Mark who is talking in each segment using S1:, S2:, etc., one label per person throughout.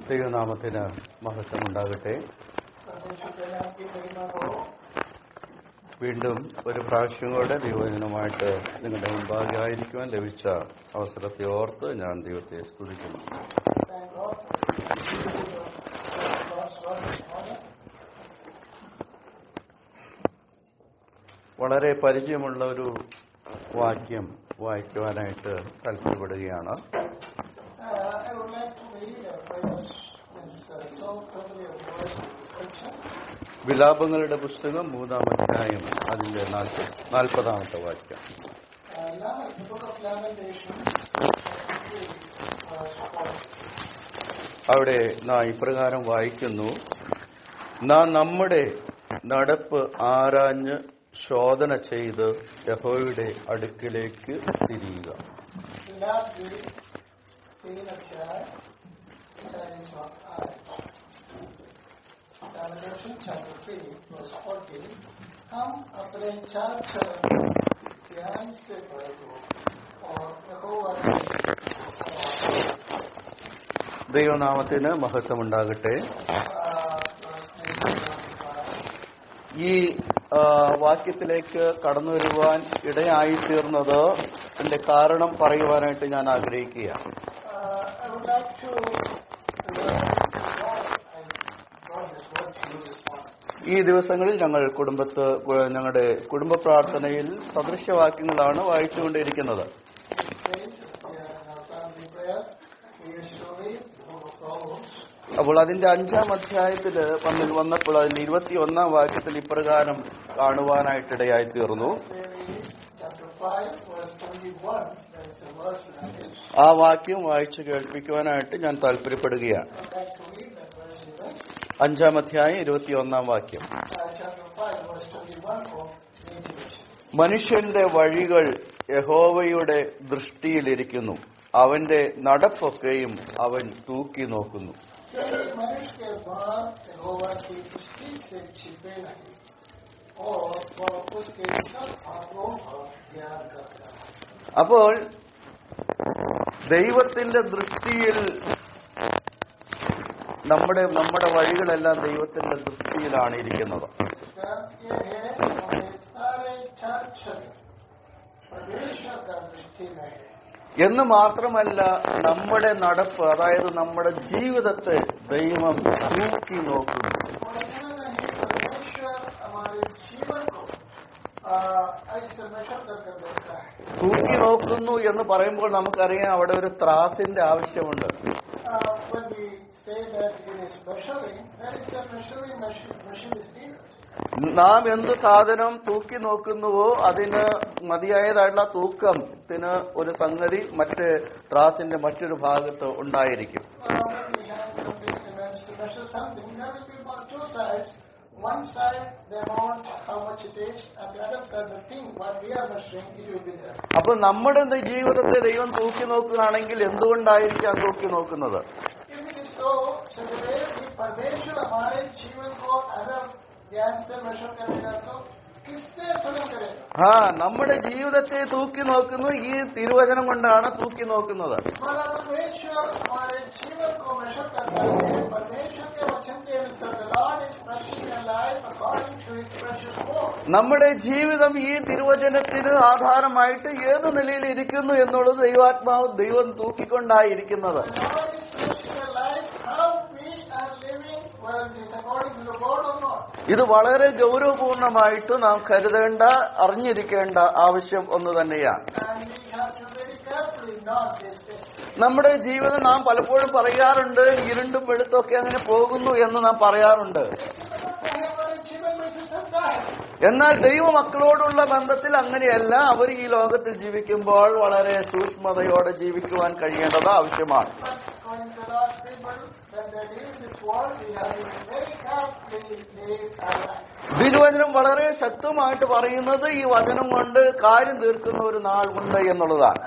S1: ദൈവനാമത്തിന് മഹത്വമുണ്ടാകട്ടെ. വീണ്ടും ഒരു പ്രാവശ്യം കൂടെ ദൈവജനമായിട്ട് നിങ്ങളുടെ മുമ്പാകെ ആയിരിക്കുവാൻ ലഭിച്ച അവസരത്തെ ഓർത്ത് ഞാൻ ദൈവത്തെ സ്തുതിക്കുന്നു. വളരെ പരിചയമുള്ള ഒരു വാക്യം വായിക്കുവാനായിട്ട് താല്പര്യപ്പെടുകയാണ്. വിലാപങ്ങളുടെ പുസ്തകം 3-ാം അധ്യായം അതിന്റെ 40-ാമത്തെ വാക്യം. അവിടെ നാം ഇപ്രകാരം വായിക്കുന്നു: നാം നമ്മുടെ നടപ്പ് ആരാഞ്ഞ് ശോധന ചെയ്ത് യഹോവയുടെ അടുക്കിലേക്ക് തിരിയുക. ദൈവനാമത്തിന് മഹത്വമുണ്ടാകട്ടെ. ഈ വാക്യത്തിലേക്ക് കടന്നു വരുവാൻ ഇടയായിത്തീർന്നത് എന്റെ കാരണം പറയുവാനായിട്ട് ഞാൻ ആഗ്രഹിക്കുകയാണ്. ഈ ദിവസങ്ങളിൽ ഞങ്ങളുടെ കുടുംബ പ്രാർത്ഥനയിൽ സദൃശവാക്യങ്ങളാണ് വായിച്ചുകൊണ്ടിരിക്കുന്നത്. അപ്പോൾ അതിന്റെ 5-ാം അധ്യായത്തിൽ വന്നപ്പോൾ അതിന്റെ 21-ാം വാക്യത്തിൽ ഇപ്രകാരം കാണുവാനായിട്ടിടയായി തീർന്നു. ആ വാക്യം വായിച്ചു കേൾപ്പിക്കുവാനായിട്ട് ഞാൻ താല്പര്യപ്പെടുകയാണ്. 5-ാം അധ്യായം 21-ാം വാക്യം. മനുഷ്യന്റെ വഴികൾ യഹോവയുടെ ദൃഷ്ടിയിലിരിക്കുന്നു, അവന്റെ നടപ്പൊക്കെയും അവൻ തൂക്കി നോക്കുന്നു. അപ്പോൾ ദൈവത്തിന്റെ ദൃഷ്ടിയിൽ നമ്മുടെ വഴികളെല്ലാം ദൈവത്തിന്റെ ദൃഷ്ടിയിലാണ് ഇരിക്കുന്നത്. എന്ന് മാത്രമല്ല, നമ്മുടെ നടപ്പ്, അതായത് നമ്മുടെ ജീവിതത്തെ ദൈവം തൂക്കി നോക്കുന്നു. തൂക്കി നോക്കുന്നു എന്ന് പറയുമ്പോൾ നമുക്കറിയാം അവിടെ ഒരു ത്രാസിന്റെ ആവശ്യമുണ്ട്. നാം എന്ത് സാധനം തൂക്കി നോക്കുന്നുവോ അതിന് മതിയായതായിട്ടുള്ള തൂക്കത്തിന് ഒരു സംഗതി മറ്റ് ത്രാസിന്റെ മറ്റൊരു ഭാഗത്ത് ഉണ്ടായിരിക്കും. അപ്പൊ നമ്മുടെ ജീവിതത്തെ ദൈവം തൂക്കി നോക്കുകയാണെങ്കിൽ എന്തുകൊണ്ടായിരിക്കാം തൂക്കി നോക്കുന്നത്? നമ്മുടെ ജീവിതത്തെ തൂക്കി നോക്കുന്നത് ഈ തിരുവചനം കൊണ്ടാണ് തൂക്കി നോക്കുന്നത്. നമ്മുടെ ജീവിതം ഈ തിരുവചനത്തിന് ആധാരമായിട്ട് ഏത് നിലയിൽ ഇരിക്കുന്നു എന്നുള്ളത് ദൈവം തൂക്കിക്കൊണ്ടായിരിക്കുന്നത്. ഇത് വളരെ ഗൗരവപൂർണമായിട്ട് നാം കരുതേണ്ട, അറിഞ്ഞിരിക്കേണ്ട ആവശ്യം ഒന്ന് തന്നെയാണ്. നമ്മുടെ ജീവിതം നാം പലപ്പോഴും പറയാറുണ്ട്, ഇരുണ്ടും വെളുത്തൊക്കെ അങ്ങനെ പോകുന്നു എന്ന് നാം പറയാറുണ്ട്. എന്നാൽ ദൈവമക്കളോടുള്ള ബന്ധത്തിൽ അങ്ങനെയല്ല. അവർ ഈ ലോകത്തിൽ ജീവിക്കുമ്പോൾ വളരെ സൂക്ഷ്മതയോടെ ജീവിക്കുവാൻ കഴിയേണ്ടത് ആവശ്യമാണ്. തിരുവചനം വളരെ ശക്തമായിട്ട് പറയുന്നത് ഈ വചനം കൊണ്ട് കാര്യം തീർക്കുന്ന ഒരു നാൾ ഉണ്ട് എന്നുള്ളതാണ്.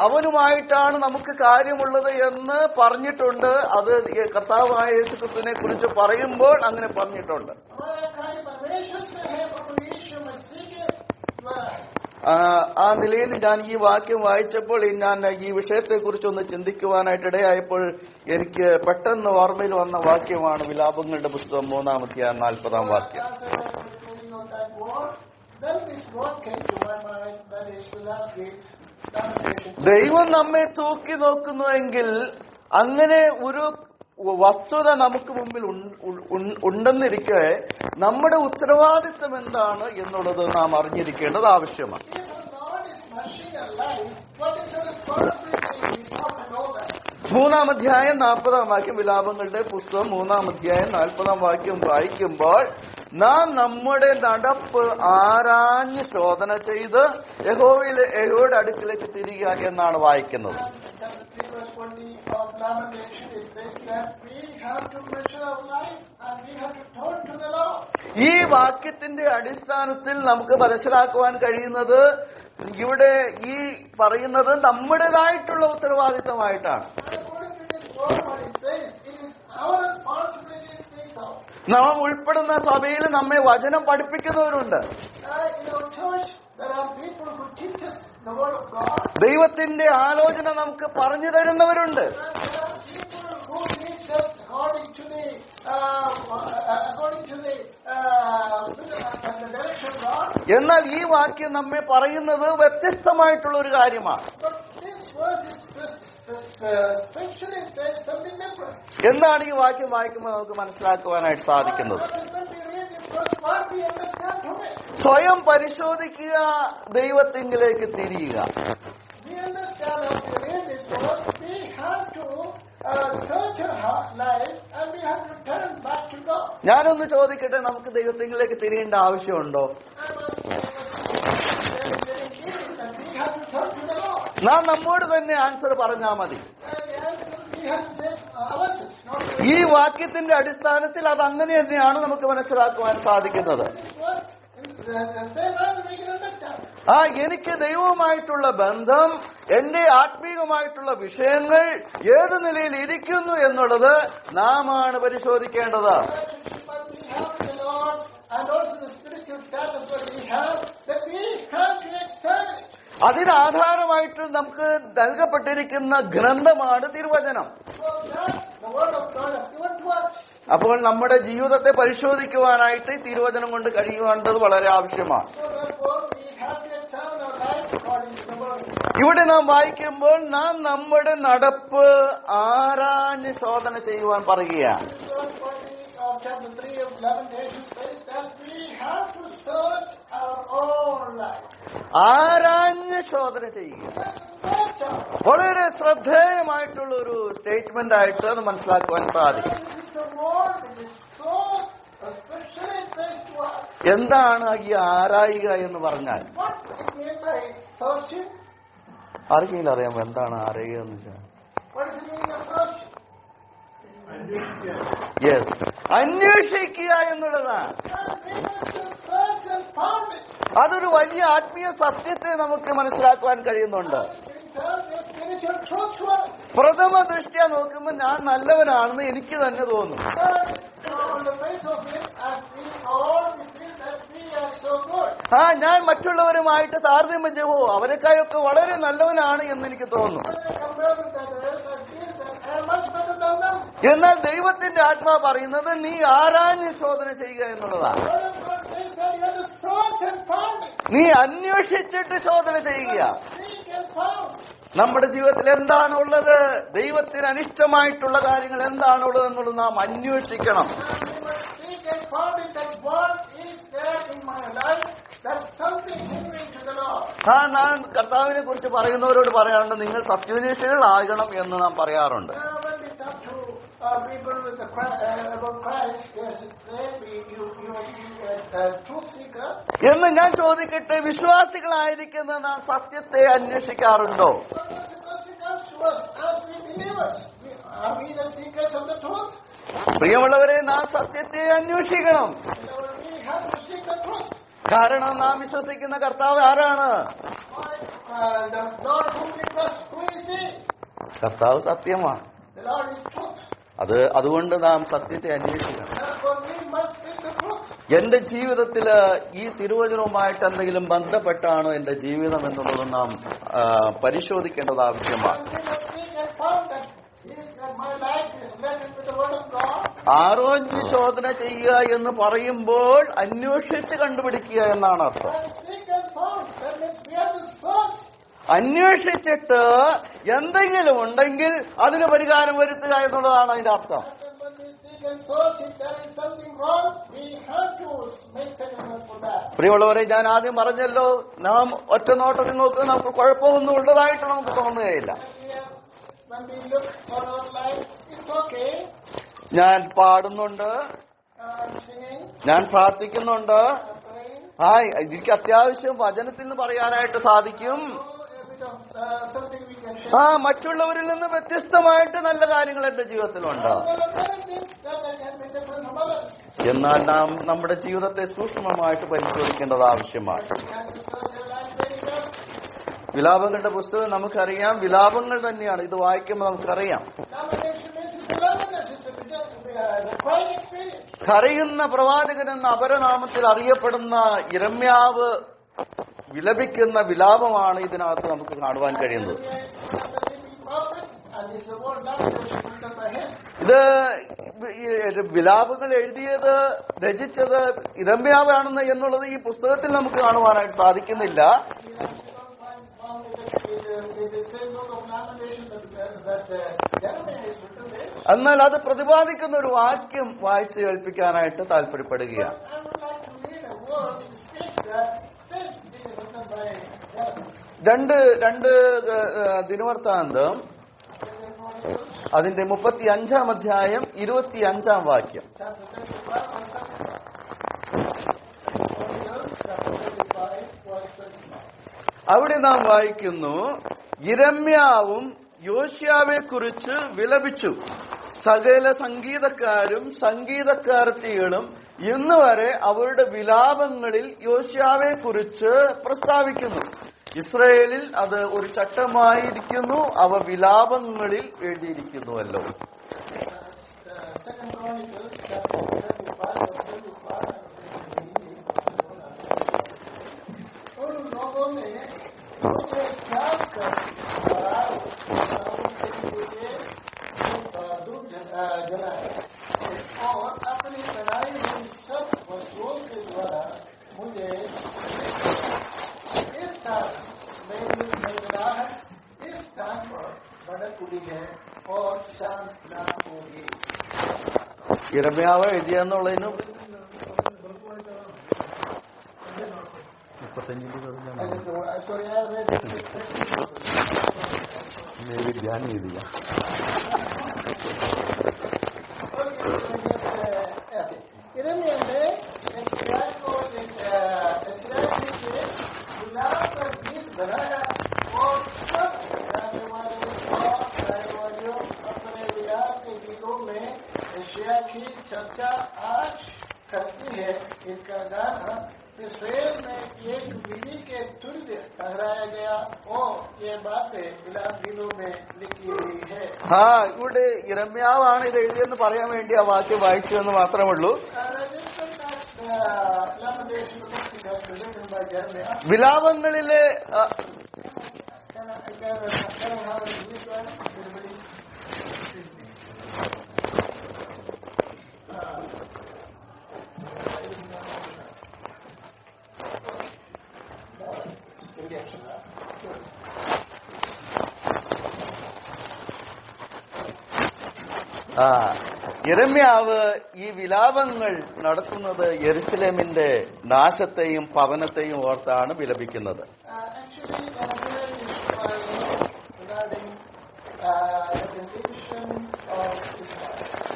S1: അവനുമായിട്ടാണ് നമുക്ക് കാര്യമുള്ളത് എന്ന് പറഞ്ഞിട്ടുണ്ട്. അത് കർത്താവായ യേശുക്രിസ്തുവിനെ കുറിച്ച് പറയുമ്പോൾ അങ്ങനെ പറഞ്ഞിട്ടുണ്ട്. ആ നിലയിൽ ഞാൻ ഈ വാക്യം വായിച്ചപ്പോൾ ഞാൻ ഈ വിഷയത്തെക്കുറിച്ചൊന്ന് ചിന്തിക്കുവാനായിട്ട് ഇടയായപ്പോൾ എനിക്ക് പെട്ടെന്ന് ഓർമ്മയിൽ വന്ന വാക്യമാണ് വിലാപങ്ങളുടെ പുസ്തകം 3-ാം അധ്യായം 40-ാം വാക്യം. ദൈവം നമ്മെ തൂക്കി നോക്കുന്നുവെങ്കിൽ അങ്ങനെ ഒരു വസ്തുത നമുക്ക് മുമ്പിൽ ഉണ്ടെന്നിരിക്കെ നമ്മുടെ ഉത്തരവാദിത്വം എന്താണ് എന്നുള്ളത് നാം അറിഞ്ഞിരിക്കേണ്ടത് ആവശ്യമാണ്. 3-ാം അധ്യായം 40-ാം വാക്യം, വിലാപങ്ങളുടെ പുസ്തകം 3-ാം അധ്യായം 40-ാം വാക്യം വായിക്കുമ്പോൾ നാം നമ്മുടെ നടപ്പ് ആരാഞ്ഞ് ശോധന ചെയ്ത് യഹോവയുടെ അടുക്കിലേക്ക് തിരിയുക എന്നാണ് വായിക്കുന്നത്. ഈ വാക്യത്തിന്റെ അടിസ്ഥാനത്തിൽ നമുക്ക് മനസ്സിലാക്കുവാൻ കഴിയുന്നത് ഇവിടെ ഈ പറയുന്നത് നമ്മുടേതായിട്ടുള്ള ഉത്തരവാദിത്തമായിട്ടാണ്. നാം ഉൾപ്പെടുന്ന സഭയിൽ നമ്മെ വചനം പഠിപ്പിക്കുന്നവരുണ്ട്. ദൈവത്തിന്റെ ആലോചന നമുക്ക് പറഞ്ഞു തരുന്നവരുണ്ട്. എന്നാൽ ഈ വാക്യം നമ്മെ പറയുന്നത് വ്യത്യസ്തമായിട്ടുള്ള ഒരു കാര്യമാണ്. എന്താണ് ഈ വാക്യം വായിക്കുമ്പോൾ നമുക്ക് മനസ്സിലാക്കുവാനായിട്ട് സാധിക്കുന്നത്? സ്വയം പരിശോധിക്കുക, ദൈവത്തിങ്കിലേക്ക് തിരിയുക. ഞാനൊന്ന് ചോദിക്കട്ടെ, നമുക്ക് ദൈവത്തിങ്കിലേക്ക് തിരിയേണ്ട ആവശ്യമുണ്ടോ? നാം നമ്മോട് തന്നെ ആൻസർ പറഞ്ഞാൽ മതി. ഈ വാക്യത്തിന്റെ അടിസ്ഥാനത്തിൽ അത് അങ്ങനെ തന്നെയാണ് നമുക്ക് മനസ്സിലാക്കുവാൻ സാധിക്കുന്നത്. എനിക്ക് ദൈവവുമായിട്ടുള്ള ബന്ധം, എന്റെ ആത്മീയമായിട്ടുള്ള വിഷയങ്ങൾ ഏത് നിലയിൽ ഇരിക്കുന്നു എന്നുള്ളത് നാം ആണ് പരിശോധിക്കേണ്ടത്. അതിനാധാരമായിട്ട് നമുക്ക് നൽകപ്പെട്ടിരിക്കുന്ന ഗ്രന്ഥമാണ് തിരുവചനം. അപ്പോൾ നമ്മുടെ ജീവിതത്തെ പരിശോധിക്കുവാനായിട്ട് തിരുവചനം കൊണ്ട് കഴിയുവേണ്ടത് വളരെ ആവശ്യമാണ്. ഇവിടെ നാം വായിക്കുമ്പോൾ നാം നമ്മുടെ നടപ്പ് ആരാഞ്ഞ് ശോധന ചെയ്യുവാൻ പറയുകയാണ്. ആരാഞ്ഞ് ശോധന ചെയ്യുക വളരെ ശ്രദ്ധേയമായിട്ടുള്ള ഒരു സ്റ്റേറ്റ്മെന്റ് ആയിട്ട് അത് മനസ്സിലാക്കുവാൻ സാധിക്കും. എന്താണ് ഈ ആരായുക എന്ന് പറഞ്ഞാൽ? ആർക്കെങ്കിലും അറിയാമോ എന്താണ് ആരായുക എന്ന് വെച്ചാൽ? യെസ്, അന്വേഷിക്കുക എന്നുള്ളതാണ്. അതൊരു വലിയ ആത്മീയ സത്യത്തെ നമുക്ക് മനസ്സിലാക്കുവാൻ കഴിയുന്നുണ്ട്. പ്രഥമ ദൃഷ്ട്യാ നോക്കുമ്പോൾ ഞാൻ നല്ലവനാണെന്ന് എനിക്ക് തന്നെ തോന്നും. ഞാൻ മറ്റുള്ളവരുമായിട്ട് താരതമ്യം ചെയ്യുമോ അവരെക്കായൊക്കെ വളരെ നല്ലവനാണ് എന്ന് എനിക്ക് തോന്നും. എന്നാൽ ദൈവത്തിന്റെ ആത്മാ പറയുന്നത് നീ ആരാഞ്ഞ് ശോധന ചെയ്യുക എന്നുള്ളതാണ്. നീ അന്വേഷിച്ചിട്ട് ശോധന ചെയ്യുക. നമ്മുടെ ജീവിതത്തിൽ എന്താണുള്ളത്, ദൈവത്തിന് അനിഷ്ടമായിട്ടുള്ള കാര്യങ്ങൾ എന്താണുള്ളത് എന്നുള്ളത് നാം അന്വേഷിക്കണം. ഞാൻ കർത്താവിനെ കുറിച്ച് പറയുന്നവരോട് പറയാറുണ്ട്, നിങ്ങൾ സത്യനിഷ്ഠകളാകണം എന്ന് നാം പറയാറുണ്ട്. എന്ന് ഞാൻ ചോദിക്കട്ടെ, വിശ്വാസികളായിരിക്കുന്ന നാം സത്യത്തെ അന്വേഷിക്കാറുണ്ടോ? പ്രിയമുള്ളവരെ, നാം സത്യത്തെ അന്വേഷിക്കണം. കാരണം നാം വിശ്വസിക്കുന്ന കർത്താവ് ആരാണ്? കർത്താവ് സത്യമാണ്. അതുകൊണ്ട് നാം സത്യത്തെ അന്വേഷിക്കണം. എന്റെ ജീവിതത്തില് ഈ തിരുവചനവുമായിട്ട് എന്തെങ്കിലും ബന്ധപ്പെട്ടാണോ എന്റെ ജീവിതം എന്നുള്ളത് നാം പരിശോധിക്കേണ്ടത് ആവശ്യമാണ്. ആരോഗ്യ ശോധന ചെയ്യുക എന്ന് പറയുമ്പോൾ അന്വേഷിച്ച് കണ്ടുപിടിക്കുക എന്നാണ് അർത്ഥം. അന്വേഷിച്ചിട്ട് എന്തെങ്കിലും ഉണ്ടെങ്കിൽ അതിന് പരിഹാരം വരുത്തുക എന്നുള്ളതാണ് അതിന്റെ അർത്ഥം. പ്രിയമുള്ളവരെ, ഞാൻ ആദ്യം പറഞ്ഞല്ലോ, നാം ഒറ്റ നോട്ടത്തിൽ നോക്കുക നമുക്ക് കുഴപ്പമൊന്നും ഉള്ളതായിട്ട് നമുക്ക് തോന്നുകയില്ല. ഞാൻ പാടുന്നുണ്ട്, ഞാൻ പ്രാർത്ഥിക്കുന്നുണ്ട്, എനിക്ക് അത്യാവശ്യം വചനത്തിൽ നിന്ന് പറയാനായിട്ട് സാധിക്കും. മറ്റുള്ളവരിൽ നിന്ന് വ്യത്യസ്തമായിട്ട് നല്ല കാര്യങ്ങൾ എന്റെ ജീവിതത്തിലുണ്ട്. എന്നാൽ നാം നമ്മുടെ ജീവിതത്തെ സൂക്ഷ്മമായിട്ട് പരിശോധിക്കേണ്ടത് ആവശ്യമാണ്. വിലാപങ്ങളുടെ പുസ്തകം നമുക്കറിയാം, വിലാപങ്ങൾ തന്നെയാണ്. ഇത് വായിക്കുമ്പോൾ നമുക്കറിയാം, കരയുന്ന പ്രവാചകൻ എന്ന അപരനാമത്തിൽ അറിയപ്പെടുന്ന യിരെമ്യാവ് വിലപിക്കുന്ന വിലാപമാണ് ഇതിനകത്ത് നമുക്ക് കാണുവാൻ കഴിയുന്നത്. ഇത് വിലാപങ്ങൾ എഴുതിയത്, രചിച്ചത് യിരെമ്യാവാണെന്ന് എന്നുള്ളത് ഈ പുസ്തകത്തിൽ നമുക്ക് കാണുവാനായിട്ട് സാധിക്കുന്നില്ല. എന്നാൽ അത് പ്രതിപാദിക്കുന്ന ഒരു വാക്യം വായിച്ചു കേൾപ്പിക്കാനായിട്ട് താല്പര്യപ്പെടുകയാണ്. രണ്ട് ദിനവൃത്താന്തം അതിന്റെ 35 അധ്യായം 25 വാക്യം. അവിടെ നാം വായിക്കുന്നു, യിരെമ്യാവും യോശിയാവെ കുറിച്ച് വിലപിച്ചു. സകല സംഗീതക്കാരും സംഗീതക്കാരത്തികളും ഇന്ന് വരെ അവരുടെ വിലാപങ്ങളിൽ യോശിയാവെ കുറിച്ച് പ്രസ്താവിക്കുന്നു. ഇസ്രായേലിൽ അത് ഒരു ചട്ടമായിരിക്കുന്നു, അവ വിലാപങ്ങളിൽ എഴുതിയിരിക്കുന്നുവല്ലോ. യിരെമ്യാവ് എഴുതിയെന്നുള്ളതിന് 35 ധ്യാനം ചെയ്തില്ല.
S2: की चर्चा आज करती है। इनका गाना इसराइल में एक विधि के तुल्य ठहराया गया और ये बातें गीतों में लिखी हुई है.
S1: ഇവിടെ യിരെമ്യാവാണ് ഇത് എഴുതിയെന്ന് പറയാൻ വേണ്ടി ആ വാക്യം വായിച്ചു എന്ന് മാത്രമേ ഉള്ളൂ. വിലാപങ്ങളിലെ യിരെമ്യാവ് ഈ വിലാപങ്ങൾ നടത്തുന്നത് യെരുശലേമിന്റെ നാശത്തെയും പതനത്തെയും ഓർത്താണ് വിലപിക്കുന്നത്.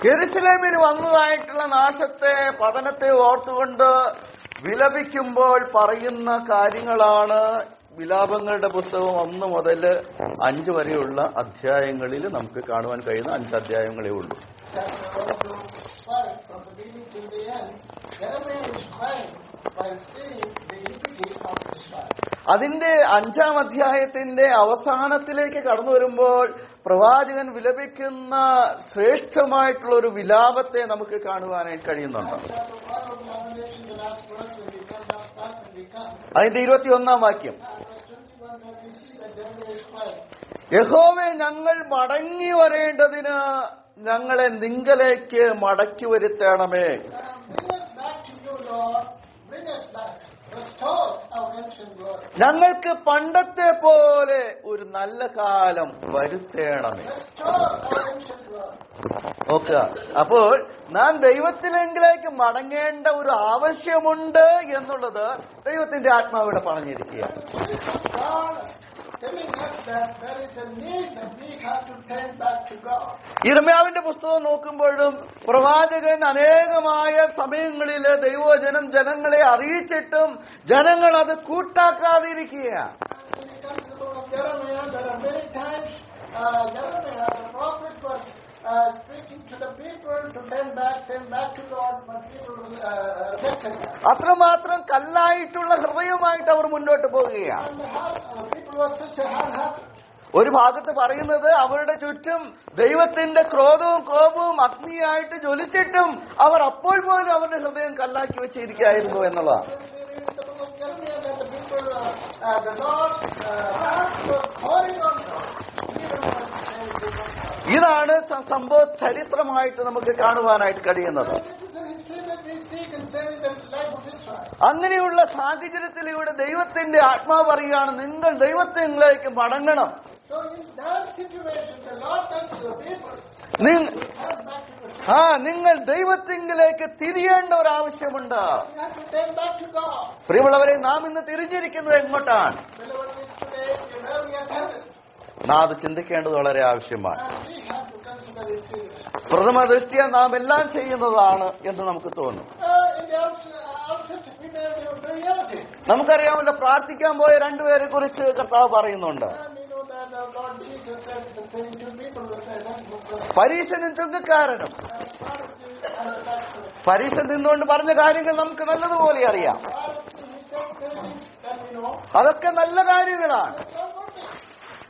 S1: യെരുശലേമിന് വന്നതായിട്ടുള്ള നാശത്തെ, പതനത്തെ ഓർത്തുകൊണ്ട് വിലപിക്കുമ്പോൾ പറയുന്ന കാര്യങ്ങളാണ് വിലാപങ്ങളുടെ പുസ്തകം 1 മുതൽ 5 വരെയുള്ള അധ്യായങ്ങളിൽ നമുക്ക് കാണുവാൻ കഴിയുന്ന 5 അധ്യായങ്ങളേ ഉള്ളൂ. അതിന്റെ 5-ാം അധ്യായത്തിന്റെ അവസാനത്തിലേക്ക് കടന്നു വരുമ്പോൾ പ്രവാചകൻ വിലപിക്കുന്ന ശ്രേഷ്ഠമായിട്ടുള്ള ഒരു വിലാപത്തെ നമുക്ക് കാണുവാനായിട്ട് കഴിയുന്നുണ്ട്.
S2: last verse when we come, last part when we come.
S1: അതിന്റെ 21 വാക്യം.
S2: Verse 21, that we see that devil is crying.
S1: യഹോവേ, ഞങ്ങൾ മടങ്ങി വരേണ്ടതിന് ഞങ്ങളെ നിങ്കലേക്ക് മടക്കി വരുത്തണമേ.
S2: Bring us back to you, Lord. Bring us back. Restore our ancient glory.
S1: ഞങ്ങൾക്ക് പണ്ടത്തെ പോലെ ഒരു നല്ല കാലം വരുത്തേണമേ.
S2: Restore our ancient glory.
S1: നോക്കുക, അപ്പോൾ നാം ദൈവത്തിലെങ്കിലേക്ക് മടങ്ങേണ്ട ഒരു ആവശ്യമുണ്ട് എന്നുള്ളത് ദൈവത്തിന്റെ ആത്മാവിടെ പറഞ്ഞിരിക്കുകയാണ്.
S2: God telling us that there is a need that we have to turn back to God.
S1: യിരെമ്യാവിന്റെ പുസ്തകം നോക്കുമ്പോഴും പ്രവാചകൻ അനേകമായ സമയങ്ങളിൽ ദൈവവചനം ജനങ്ങളെ അറിയിച്ചിട്ടും ജനങ്ങൾ അത് കൂട്ടാക്കാതിരിക്കുകയാണ്.
S2: When it comes to the book of Jeremiah, there are many times Jeremiah, the prophet, was speaking to the people to turn back to God, but people rejected that.
S1: അത്രമാത്രം കല്ലായിട്ടുള്ള ഹൃദയമായിട്ട് അവർ മുന്നോട്ട് പോവുകയാണ്.
S2: And the people were such a hard-hearted.
S1: ഒരു ഭാഗത്ത് പറയുന്നത് അവരുടെ ചുറ്റും ദൈവത്തിന്റെ ക്രോധവും കോപവും അഗ്നിയായിട്ട് ജ്വലിച്ചിട്ടും അവർ അപ്പോൾ പോലും അവരുടെ ഹൃദയം കല്ലാക്കി വെച്ചിരിക്കുകയായിരുന്നു എന്നുള്ളതാണ്.
S2: In the book of Jeremiah, that the people, the Lord's wrath was pouring on them. Even when
S1: ഇതാണ് സംഭവ ചരിത്രമായിട്ട് നമുക്ക് കാണുവാനായിട്ട് കഴിയുന്നത്.
S2: this is an history that we see concerning the life of Israel.
S1: അങ്ങനെയുള്ള സാഹചര്യത്തിലൂടെ ദൈവത്തിന്റെ ആത്മാവ് പറയുകയാണ്, നിങ്ങൾ ദൈവത്തിലേക്ക് മടങ്ങണം.
S2: So in that situation, the Lord tells the people,
S1: നി-
S2: turn back to the
S1: നിങ്ങൾ ദൈവത്തിങ്കിലേക്ക് തിരിയേണ്ട ഒരു ആവശ്യമുണ്ട്.
S2: You have to turn back to God.
S1: പ്രിയമുള്ളവരെ, നാം ഇന്ന് തിരിഞ്ഞിരിക്കുന്നത് എങ്ങോട്ടാണ്?
S2: Beloved, is today where we are headed.
S1: നാം അത് ചിന്തിക്കേണ്ടത് വളരെ ആവശ്യമാണ്.
S2: And we have to consider it seriously.
S1: പ്രഥമ ദൃഷ്ടിയ നാം എല്ലാം ചെയ്യുന്നതാണ് എന്ന് നമുക്ക് തോന്നും.
S2: In the outset, we may do everything.
S1: നമുക്കറിയാമല്ലോ, പ്രാർത്ഥിക്കാൻ പോയ രണ്ടുപേരെ കുറിച്ച് കർത്താവ് പറയുന്നുണ്ട്.
S2: And we know that Lord Jesus said the same two people were said,
S1: പരീശനും ചുങ്കക്കാരനും. പരീശൻ നിന്നുകൊണ്ട് പറഞ്ഞ കാര്യങ്ങൾ നമുക്ക് നല്ലതുപോലെ അറിയാം. അതൊക്കെ നല്ല കാര്യങ്ങളാണ്.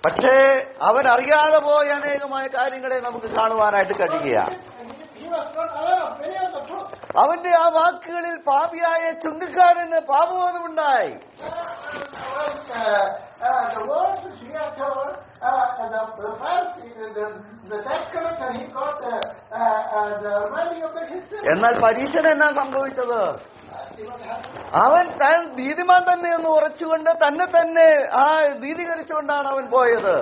S1: പക്ഷേ അവൻ അറിയാതെ പോയ അനേകമായ കാര്യങ്ങളെ നമുക്ക് കാണുവാനായിട്ട് കഴിയുകയാണ്. അവന്റെ ആ വാക്കുകളിൽ പാപിയായ ചുങ്കക്കാരന് പാപബോധമുണ്ടായി. എന്നാൽ പരീശന് എന്നാ സംഭവിച്ചത്? അവൻ താൻ നീതിമാൻ തന്നെ എന്ന് ഉറച്ചുകൊണ്ട് തന്നെ തന്നെ ആ നീതീകരിച്ചുകൊണ്ടാണ് അവൻ പോയത്.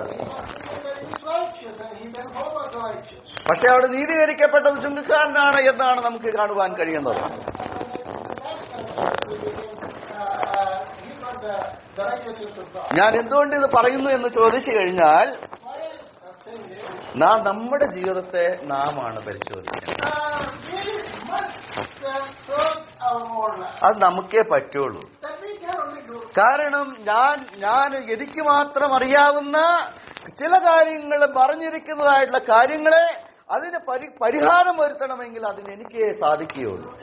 S1: പക്ഷെ അവിടെ നീതീകരിക്കപ്പെട്ടത് ചുങ്കക്കാരനാണ് എന്നാണ് നമുക്ക് കാണുവാൻ കഴിയുന്നത്. ഞാൻ എന്തുകൊണ്ട് ഇത് പറയുന്നു എന്ന് ചോദിച്ചു കഴിഞ്ഞാൽ, നാം നമ്മുടെ ജീവിതത്തെ നാമാണ് പരിശോധിക്കുന്നത്. അത് നമുക്കേ പറ്റുള്ളൂ. കാരണം ഞാൻ എനിക്ക് മാത്രം അറിയാവുന്ന ചില കാര്യങ്ങൾ പറഞ്ഞിരിക്കുന്നതായിട്ടുള്ള കാര്യങ്ങളെ അതിന് പരിഹാരം വരുത്തണമെങ്കിൽ അതിന് എനിക്കേ സാധിക്കുകയുള്ളൂ.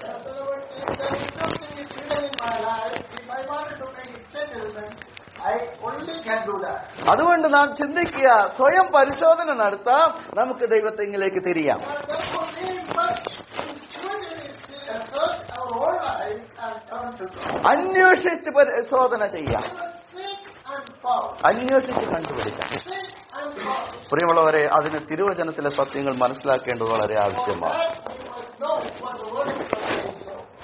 S1: അതുകൊണ്ട് നാം ചിന്തിക്കുക, സ്വയം പരിശോധന നടത്താം, നമുക്ക് ദൈവത്തെങ്കിലേക്ക് തിരിയാം. അന്വേഷിച്ച് പരിശോധന ചെയ്യാം, അന്വേഷിച്ച് കണ്ടുപിടിക്കാം. പ്രിയമുള്ളവരെ, അതിന് തിരുവചനത്തിലെ സത്യങ്ങൾ മനസ്സിലാക്കേണ്ടത് വളരെ ആവശ്യമാണ്.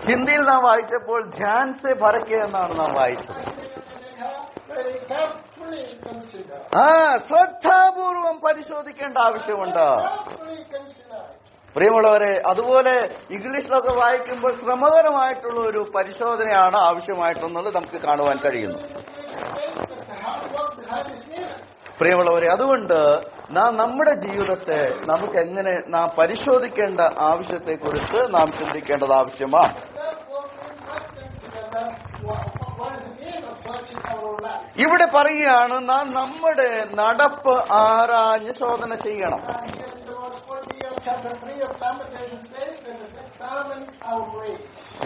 S1: ഹിന്ദിയിൽ നാം വായിച്ചപ്പോൾ ധ്യാൻ സെ ഭരക്കെ എന്നാണ് നാം വായിച്ചത്. ശ്രദ്ധാപൂർവം പരിശോധിക്കേണ്ട ആവശ്യമുണ്ട്. പ്രിയമുള്ളവരെ, അതുപോലെ ഇംഗ്ലീഷിലൊക്കെ വായിക്കുമ്പോൾ ശ്രമകരമായിട്ടുള്ള ഒരു പരിശോധനയാണ് ആവശ്യമായിട്ടുള്ളത് നമുക്ക് കാണുവാൻ കഴിയുന്നു. പ്രിയമുള്ളവരെ, അതുകൊണ്ട് നാം നമ്മുടെ ജീവിതത്തെ നമുക്ക് എങ്ങനെ നാം പരിശോധിക്കേണ്ട ആവശ്യത്തെക്കുറിച്ച് നാം ചിന്തിക്കേണ്ടത് ആവശ്യമാണ്. ഇവിടെ പറയുകയാണ്, നാം നമ്മുടെ നടപ്പ് ആരാഞ്ഞ് ശോധന ചെയ്യണം.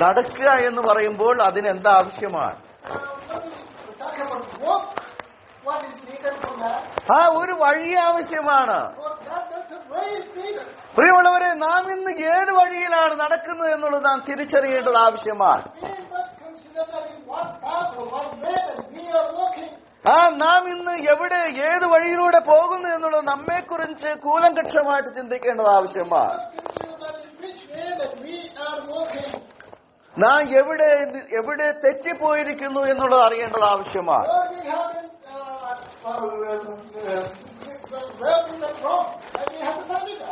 S1: നടക്കുക എന്ന് പറയുമ്പോൾ അതിനെന്താ ആവശ്യമാണ്? ആ ഒരു വഴി ആവശ്യമാണ്. പ്രിയമുള്ളവരെ, നാം ഇന്ന് ഏത് വഴിയിലാണ് നടക്കുന്നത് എന്നുള്ളത് നാം തിരിച്ചറിയേണ്ടത് ആവശ്യമാണ്.
S2: we are walking.
S1: നാം ഇന്ന് എവിടെ ഏത് വഴിയിലൂടെ പോകുന്നു എന്നുള്ളത് നമ്മെക്കുറിച്ച് കൂലങ്കക്ഷമായിട്ട് ചിന്തിക്കേണ്ടത് ആവശ്യമാണ്. നാം എവിടെ തെറ്റിപ്പോയിരിക്കുന്നു എന്നുള്ളത് അറിയേണ്ടത് ആവശ്യമാണ്.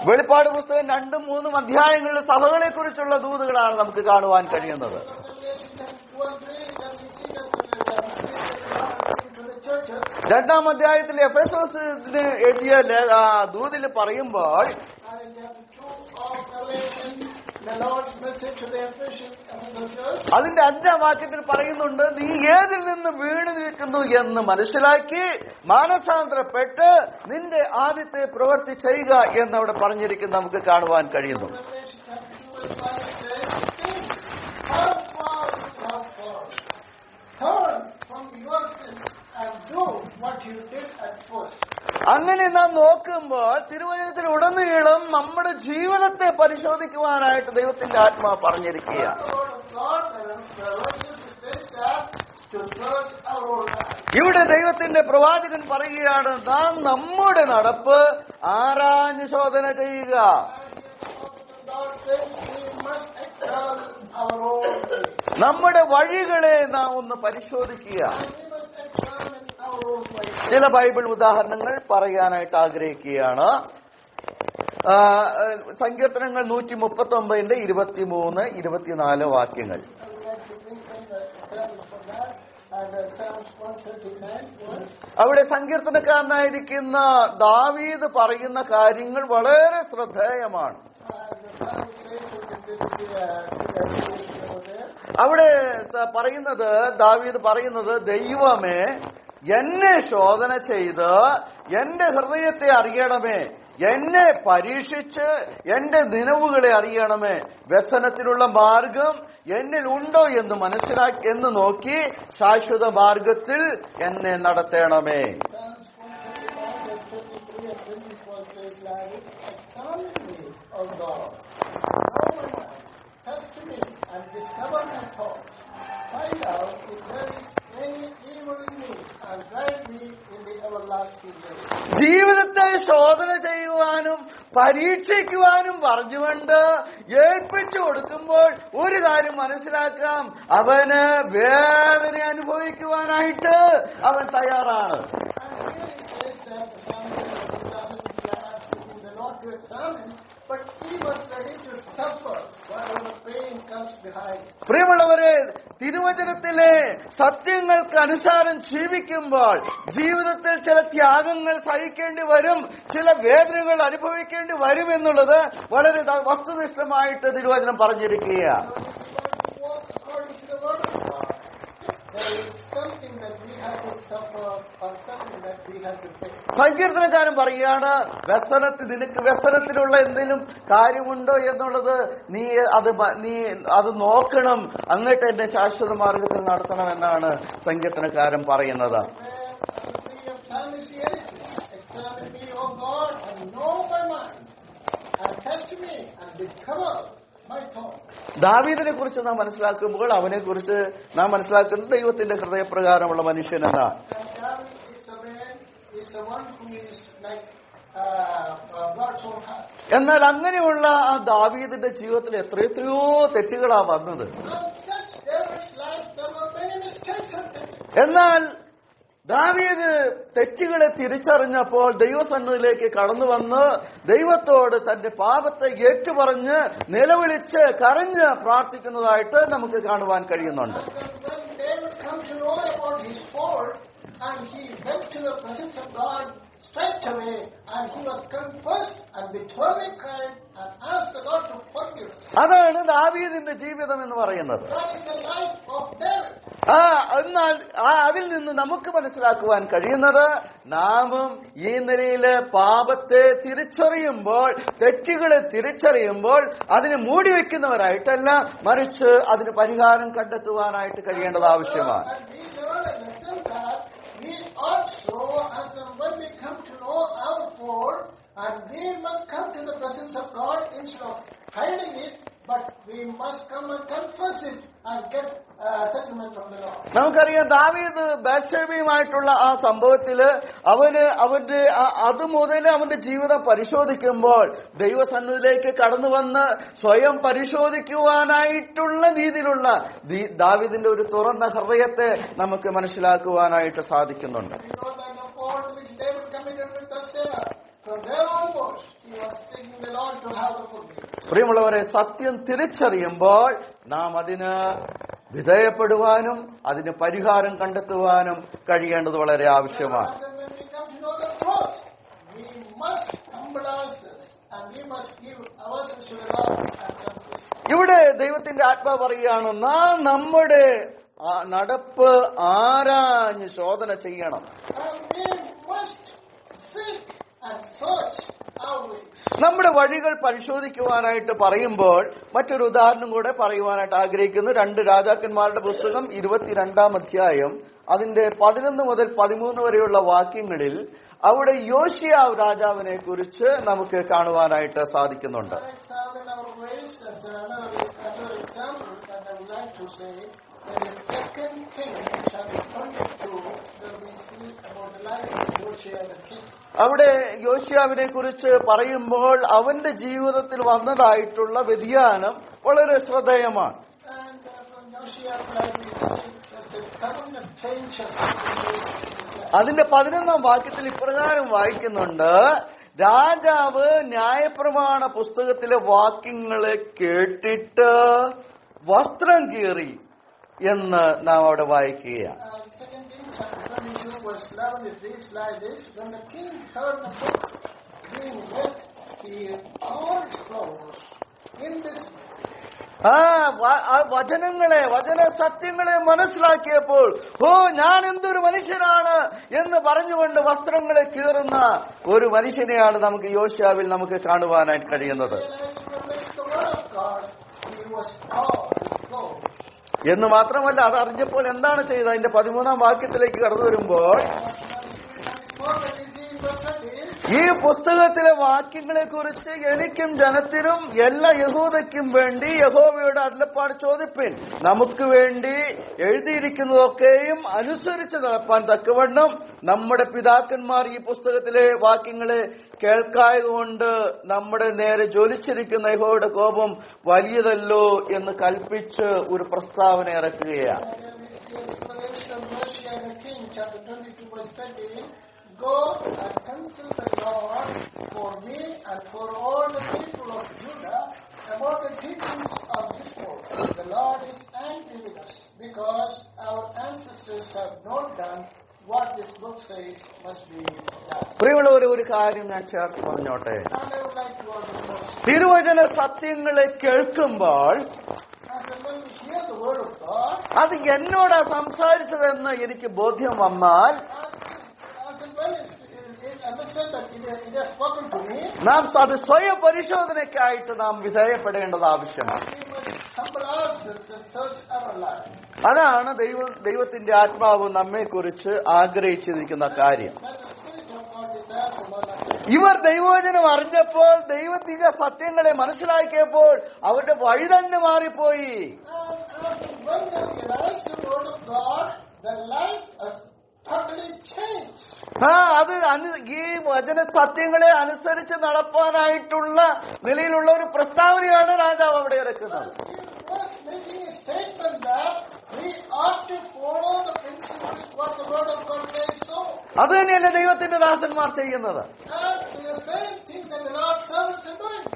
S1: വെളിപ്പാട് പുസ്തകം 2-3 അധ്യായങ്ങളിൽ സഭകളെ കുറിച്ചുള്ള ദൂതുകളാണ് നമുക്ക് കാണുവാൻ കഴിയുന്നത്. 2-ാം അധ്യായത്തിൽ എഫെസോസിന് എഴുതിയ ദൂതിൽ പറയുമ്പോൾ അതിന്റെ 5-ാം വാക്യത്തിൽ പറയുന്നുണ്ട്, നീ ഏതിൽ നിന്ന് വീണ് നിൽക്കുന്നു എന്ന് മനസ്സിലാക്കി മാനസാന്തരപ്പെട്ട് നിന്റെ ആദ്യത്തെ പ്രവൃത്തി ചെയ്യുക എന്നവിടെ പറഞ്ഞിരിക്കുന്നത് നമുക്ക് കാണുവാൻ കഴിയുന്നു. അങ്ങനെ നാം നോക്കുമ്പോൾ തിരുവചനത്തിൽ ഉടനീളം നമ്മുടെ ജീവിതത്തെ പരിശോധിക്കുവാനായിട്ട് ദൈവത്തിന്റെ ആത്മാവ് പറഞ്ഞിരിക്കുകയാണ്. ഇവിടെ ദൈവത്തിന്റെ പ്രവാചകൻ പറയുകയാണ്, നാം നമ്മുടെ നടപ്പ് ആരാഞ്ഞ് ശോധന ചെയ്യുക. നമ്മുടെ വഴികളെ നാം ഒന്ന് പരിശോധിക്കുക. ചില ബൈബിൾ ഉദാഹരണങ്ങൾ പറയാനായിട്ട് ആഗ്രഹിക്കുകയാണ്. സങ്കീർത്തനങ്ങൾ 139 23-24 വാക്യങ്ങൾ. അവിടെ സങ്കീർത്തനക്കാരനായിരിക്കുന്ന ദാവീദ് പറയുന്ന കാര്യങ്ങൾ വളരെ ശ്രദ്ധേയമാണ്. അവിടെ ദാവീദ് പറയുന്നത്, ദൈവമേ എന്നെ ശോധന ചെയ്ത് എന്റെ ഹൃദയത്തെ അറിയണമേ, എന്നെ പരീക്ഷിച്ച് എന്റെ നിലവുകളെ അറിയണമേ, വ്യസനത്തിലുള്ള മാർഗം എന്നിൽ ഉണ്ടോ എന്ന് നോക്കി ശാശ്വത മാർഗത്തിൽ എന്നെ നടത്തണമേ. ജീവിതത്തെ ശോധന ചെയ്യുവാനും പരീക്ഷിക്കുവാനും പറഞ്ഞുകൊണ്ട് ഏൽപ്പിച്ചു കൊടുക്കുമ്പോൾ ഒരു കാര്യം മനസ്സിലാക്കാം, അവന് വേദന അനുഭവിക്കുവാനായിട്ട് അവൻ തയ്യാറാണ്. പ്രിയമുള്ളവരെ, തിരുവചനത്തിലെ സത്യങ്ങൾക്ക് അനുസാരം ജീവിക്കുമ്പോൾ ജീവിതത്തിൽ ചില ത്യാഗങ്ങൾ സഹിക്കേണ്ടി വരും, ചില വേദനകൾ അനുഭവിക്കേണ്ടി വരും എന്നുള്ളത് വളരെ വസ്തുനിഷ്ഠമായിട്ട് തിരുവചനം പറഞ്ഞിരിക്കുകയാണ്. സങ്കീർത്തനക്കാരൻ പറയുകയാണ്, നിനക്ക് വ്യസനത്തിലുള്ള എന്തെങ്കിലും കാര്യമുണ്ടോ എന്നുള്ളത് നീ അത് നോക്കണം, എന്നിട്ട് എന്നെ ശാശ്വത മാർഗത്തിൽ നടത്തണം എന്നാണ് സങ്കീർത്തനക്കാരൻ പറയുന്നത്. ദാവീദിനെ കുറിച്ച് നാം മനസ്സിലാക്കുമ്പോൾ അവനെ കുറിച്ച് നാം മനസ്സിലാക്കുന്നത് ദൈവത്തിന്റെ ഹൃദയപ്രകാരമുള്ള മനുഷ്യൻ എന്നാണ്. എന്നാൽ അങ്ങനെയുള്ള ആ ദാവീദിന്റെ ജീവിതത്തിൽ എത്രയെത്രയോ തെറ്റുകളാ വന്നത്. എന്നാൽ ദാവീദ് തെറ്റുകളെ തിരിച്ചറിഞ്ഞപ്പോൾ ദൈവസന്നിധിയിലേക്ക് കടന്നു വന്ന് ദൈവത്തോട് തന്റെ പാപത്തെ ഏറ്റുപറഞ്ഞ് നിലവിളിച്ച് കരഞ്ഞ് പ്രാർത്ഥിക്കുന്നതായിട്ട് നമുക്ക് കാണുവാൻ കഴിയുന്നുണ്ട്. അതാണ് ദാവീദിന്റെ ജീവിതം എന്ന് പറയുന്നത്. എന്നാൽ അതിൽ നിന്ന് നമുക്ക് മനസ്സിലാക്കുവാൻ കഴിയുന്നത്, നാമും ഈ നിലയില് പാപത്തെ തിരിച്ചറിയുമ്പോൾ, തെറ്റുകളെ തിരിച്ചറിയുമ്പോൾ അതിനെ മൂടിവെക്കുന്നവരായിട്ടല്ല, മറിച്ച് അതിന് പരിഹാരം കണ്ടെത്തുവാനായിട്ട് കഴിയേണ്ടത് ആവശ്യമാണ്.
S2: And we must come to the presence of God instead of hiding it, but we must come and confess it and get settlement from the Lord.
S1: നമുക്കറിയാം ദാവീദ് ബത്ശേബയുമായിട്ടുള്ള ആ സംഭവത്തില് അവന്റെ അത് മുതൽ അവന്റെ ജീവിതം പരിശോധിക്കുമ്പോൾ ദൈവസന്നിധിയിലേക്ക് കടന്നു വന്ന് സ്വയം പരിശോധിക്കുവാനായിട്ടുള്ള രീതിയിലുള്ള ദാവീദിന്റെ ഒരു തുറന്ന ഹൃദയത്തെ നമുക്ക് മനസ്സിലാക്കുവാനായിട്ട് സാധിക്കുന്നുണ്ട്.
S2: We know that the fault which David committed with Bathsheba, from there onwards, he was seeking the Lord to have the forgiveness.
S1: പ്രിയമുള്ളവരെ, സത്യം തിരിച്ചറിയുമ്പോൾ നാം അതിന് വിധേയപ്പെടുവാനും അതിന് പരിഹാരം കണ്ടെത്തുവാനും കഴിയേണ്ടത് വളരെ ആവശ്യമാണ്.
S2: And when we come to know the truth, we must humble ourselves and we must give ourselves to the Lord and confess.
S1: ഇവിടെ ദൈവത്തിന്റെ ആത്മാവ് പറയുകയാണ്, നാം നമ്മുടെ നടപ്പ് ആരാഞ്ഞ് ശോധന ചെയ്യണം.
S2: And we must seek and search our ways.
S1: നമ്മുടെ വഴികൾ പരിശോധിക്കുവാനായിട്ട് പറയുമ്പോൾ മറ്റൊരു ഉദാഹരണം കൂടെ പറയുവാനായിട്ട് ആഗ്രഹിക്കുന്നു. 2 രാജാക്കന്മാരുടെ പുസ്തകം 22-ാം അധ്യായം അതിന്റെ 11 മുതൽ 13 വരെയുള്ള വാക്യങ്ങളിൽ അവിടെ യോശിയാവ് രാജാവിനെ കുറിച്ച് നമുക്ക് കാണുവാനായിട്ട് സാധിക്കുന്നുണ്ട്.
S2: Examine our ways. That's another example that I would like to say. In the second king, chapter 22, where we see about the life of Joshua the king.
S1: അവിടെ യോശിയാവിനെ കുറിച്ച് പറയുമ്പോൾ അവന്റെ ജീവിതത്തിൽ വന്നതായിട്ടുള്ള വ്യതിയാനം വളരെ ശ്രദ്ധേയമാണ്.
S2: And from Joshua's life we see just a tremendous change of life.
S1: അതിന്റെ 11-ാം വാക്യത്തിൽ ഇപ്രകാരം വായിക്കുന്നുണ്ട്, രാജാവ് ന്യായപ്രമാണ പുസ്തകത്തിലെ വാക്യങ്ങളെ കേട്ടിട്ട് വസ്ത്രം കീറി എന്ന് നാം അവിടെ വായിക്കുകയാണ്.
S2: Second Kings chapter 22 verse 11 it reads like this: When the king heard the book being read, he tore his clothes in this.
S1: വചന സത്യങ്ങളെ മനസ്സിലാക്കിയപ്പോൾ ഞാൻ എന്തൊരു മനുഷ്യനാണ് എന്ന് പറഞ്ഞുകൊണ്ട് വസ്ത്രങ്ങളെ കീറുന്ന ഒരു മനുഷ്യനെയാണ് നമുക്ക് യോശുവാവിൽ നമുക്ക് കാണുവാനായിട്ട് കഴിയുന്നത്. എന്ന് മാത്രമല്ല, അത് അറിഞ്ഞപ്പോൾ എന്താണ് ചെയ്തത്? അതിന്റെ 13-ാം വാക്യത്തിലേക്ക് കടന്നു വരുമ്പോൾ ഈ പുസ്തകത്തിലെ വാക്യങ്ങളെ കുറിച്ച് എനിക്കും ജനത്തിനും എല്ലാ യഹൂദയ്ക്കും വേണ്ടി യഹോവയുടെ അരുളപ്പാട് ചോദിപ്പിൻ. നമുക്ക് വേണ്ടി എഴുതിയിരിക്കുന്നതൊക്കെയും അനുസരിച്ച് നടപ്പാൻ തക്കവണ്ണം നമ്മുടെ പിതാക്കന്മാർ ഈ പുസ്തകത്തിലെ വാക്യങ്ങളെ കേൾക്കായതുകൊണ്ട് നമ്മുടെ നേരെ ജ്വലിച്ചിരിക്കുന്ന യഹോവയുടെ കോപം വലിയതല്ലോ എന്ന് കൽപ്പിച്ച് ഒരു പ്രസ്താവന ഇറക്കുകയാണ്.
S2: Go and consult the Lord for me and for all the people of Judah about the teachings of this book. The Lord is angry with us because our ancestors have not done what this book says must be done.
S1: പ്രിയമുള്ളവരെ, ഒരു കാര്യം ഞാൻ ചേർത്ത് പറഞ്ഞോട്ടെ.
S2: And I would like to also
S1: തിരുവചന സത്യങ്ങളെ കേൾക്കുമ്പോൾ
S2: when we hear the word of God,
S1: അത് എന്നോടാ സംസാരിച്ചതെന്ന് എനിക്ക് ബോധ്യം വന്നാൽ നാം അത് സ്വയം പരിശോധനയ്ക്കായിട്ട് നാം വിധേയപ്പെടേണ്ടത് ആവശ്യമാണ്. അതാണ് ദൈവത്തിന്റെ ആത്മാവ് നമ്മെക്കുറിച്ച് ആഗ്രഹിച്ചിരിക്കുന്ന കാര്യം. ഇവർ ദൈവവചനം അറിഞ്ഞപ്പോൾ, ദൈവത്തിന്റെ സത്യങ്ങളെ മനസ്സിലാക്കിയപ്പോൾ അവരുടെ വഴി തന്നെ മാറിപ്പോയി. അത് ഈ വചന സത്യങ്ങളെ അനുസരിച്ച് നടപ്പാനായിട്ടുള്ള നിലയിലുള്ള ഒരു പ്രസ്താവനയാണ് രാജാവ് അവിടെ ഇറക്കുന്നത്. അത് തന്നെയല്ലേ ദൈവത്തിന്റെ ദാസന്മാർ ചെയ്യുന്നത്.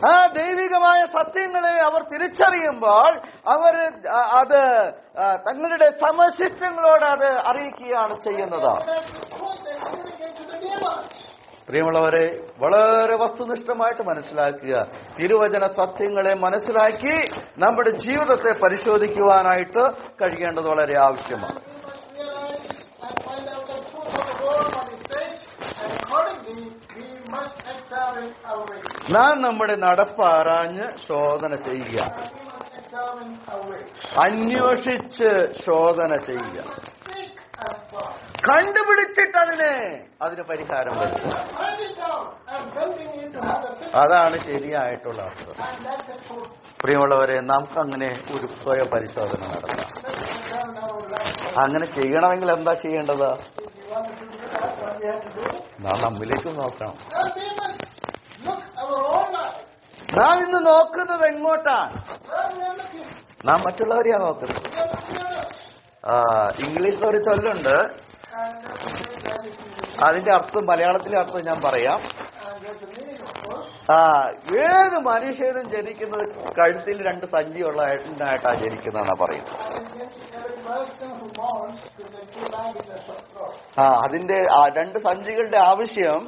S1: ആ ദൈവികമായ സത്യങ്ങളെ അവർ തിരിച്ചറിയുമ്പോൾ അവർ അത് തങ്ങളുടെ സമശിഷ്ടങ്ങളോട് അത് അറിയിക്കുകയാണ് ചെയ്യുന്നത്. പ്രിയമുള്ളവരെ, വളരെ വസ്തുനിഷ്ഠമായിട്ട് മനസ്സിലാക്കുക. തിരുവചന സത്യങ്ങളെ മനസ്സിലാക്കി നമ്മുടെ ജീവിതത്തെ പരിശോധിക്കുവാനായിട്ട് കഴിയേണ്ടത് വളരെ ആവശ്യമാണ്. നാം നമ്മുടെ നടപ്പാരാഞ്ഞ് ശോധന ചെയ്യുക, അന്വേഷിച്ച് ശോധന ചെയ്യുക, കണ്ടുപിടിച്ചിട്ട് അതിന് പരിഹാരം വരുത്തുക. അതാണ് ശരിയായിട്ടുള്ള അർത്ഥം. പ്രിയമുള്ളവരെ, നമുക്ക് അങ്ങനെ ഒരു സ്വയ പരിശോധന നടത്താം. അങ്ങനെ ചെയ്യണമെങ്കിൽ എന്താ ചെയ്യേണ്ടത്? നാം നമ്മിലേക്ക് നോക്കണം. നാം ഇന്ന് നോക്കുന്നത് എങ്ങോട്ടാണ്? നാം മറ്റുള്ളവരെയാ നോക്കുന്നത്. ഇംഗ്ലീഷിൽ ഒരു ചൊല്ലുണ്ട്, അതിന്റെ അർത്ഥം മലയാളത്തിലെ അർത്ഥം ഞാൻ പറയാം. ഏത് മനുഷ്യനും ജനിക്കുന്നത് കഴുത്തിൽ 2 സഞ്ചിയുള്ളതായിട്ടാ ജനിക്കുന്നതെന്നാ പറയുന്നത്. അതിന്റെ 2 സഞ്ചികളുടെ ആവശ്യം,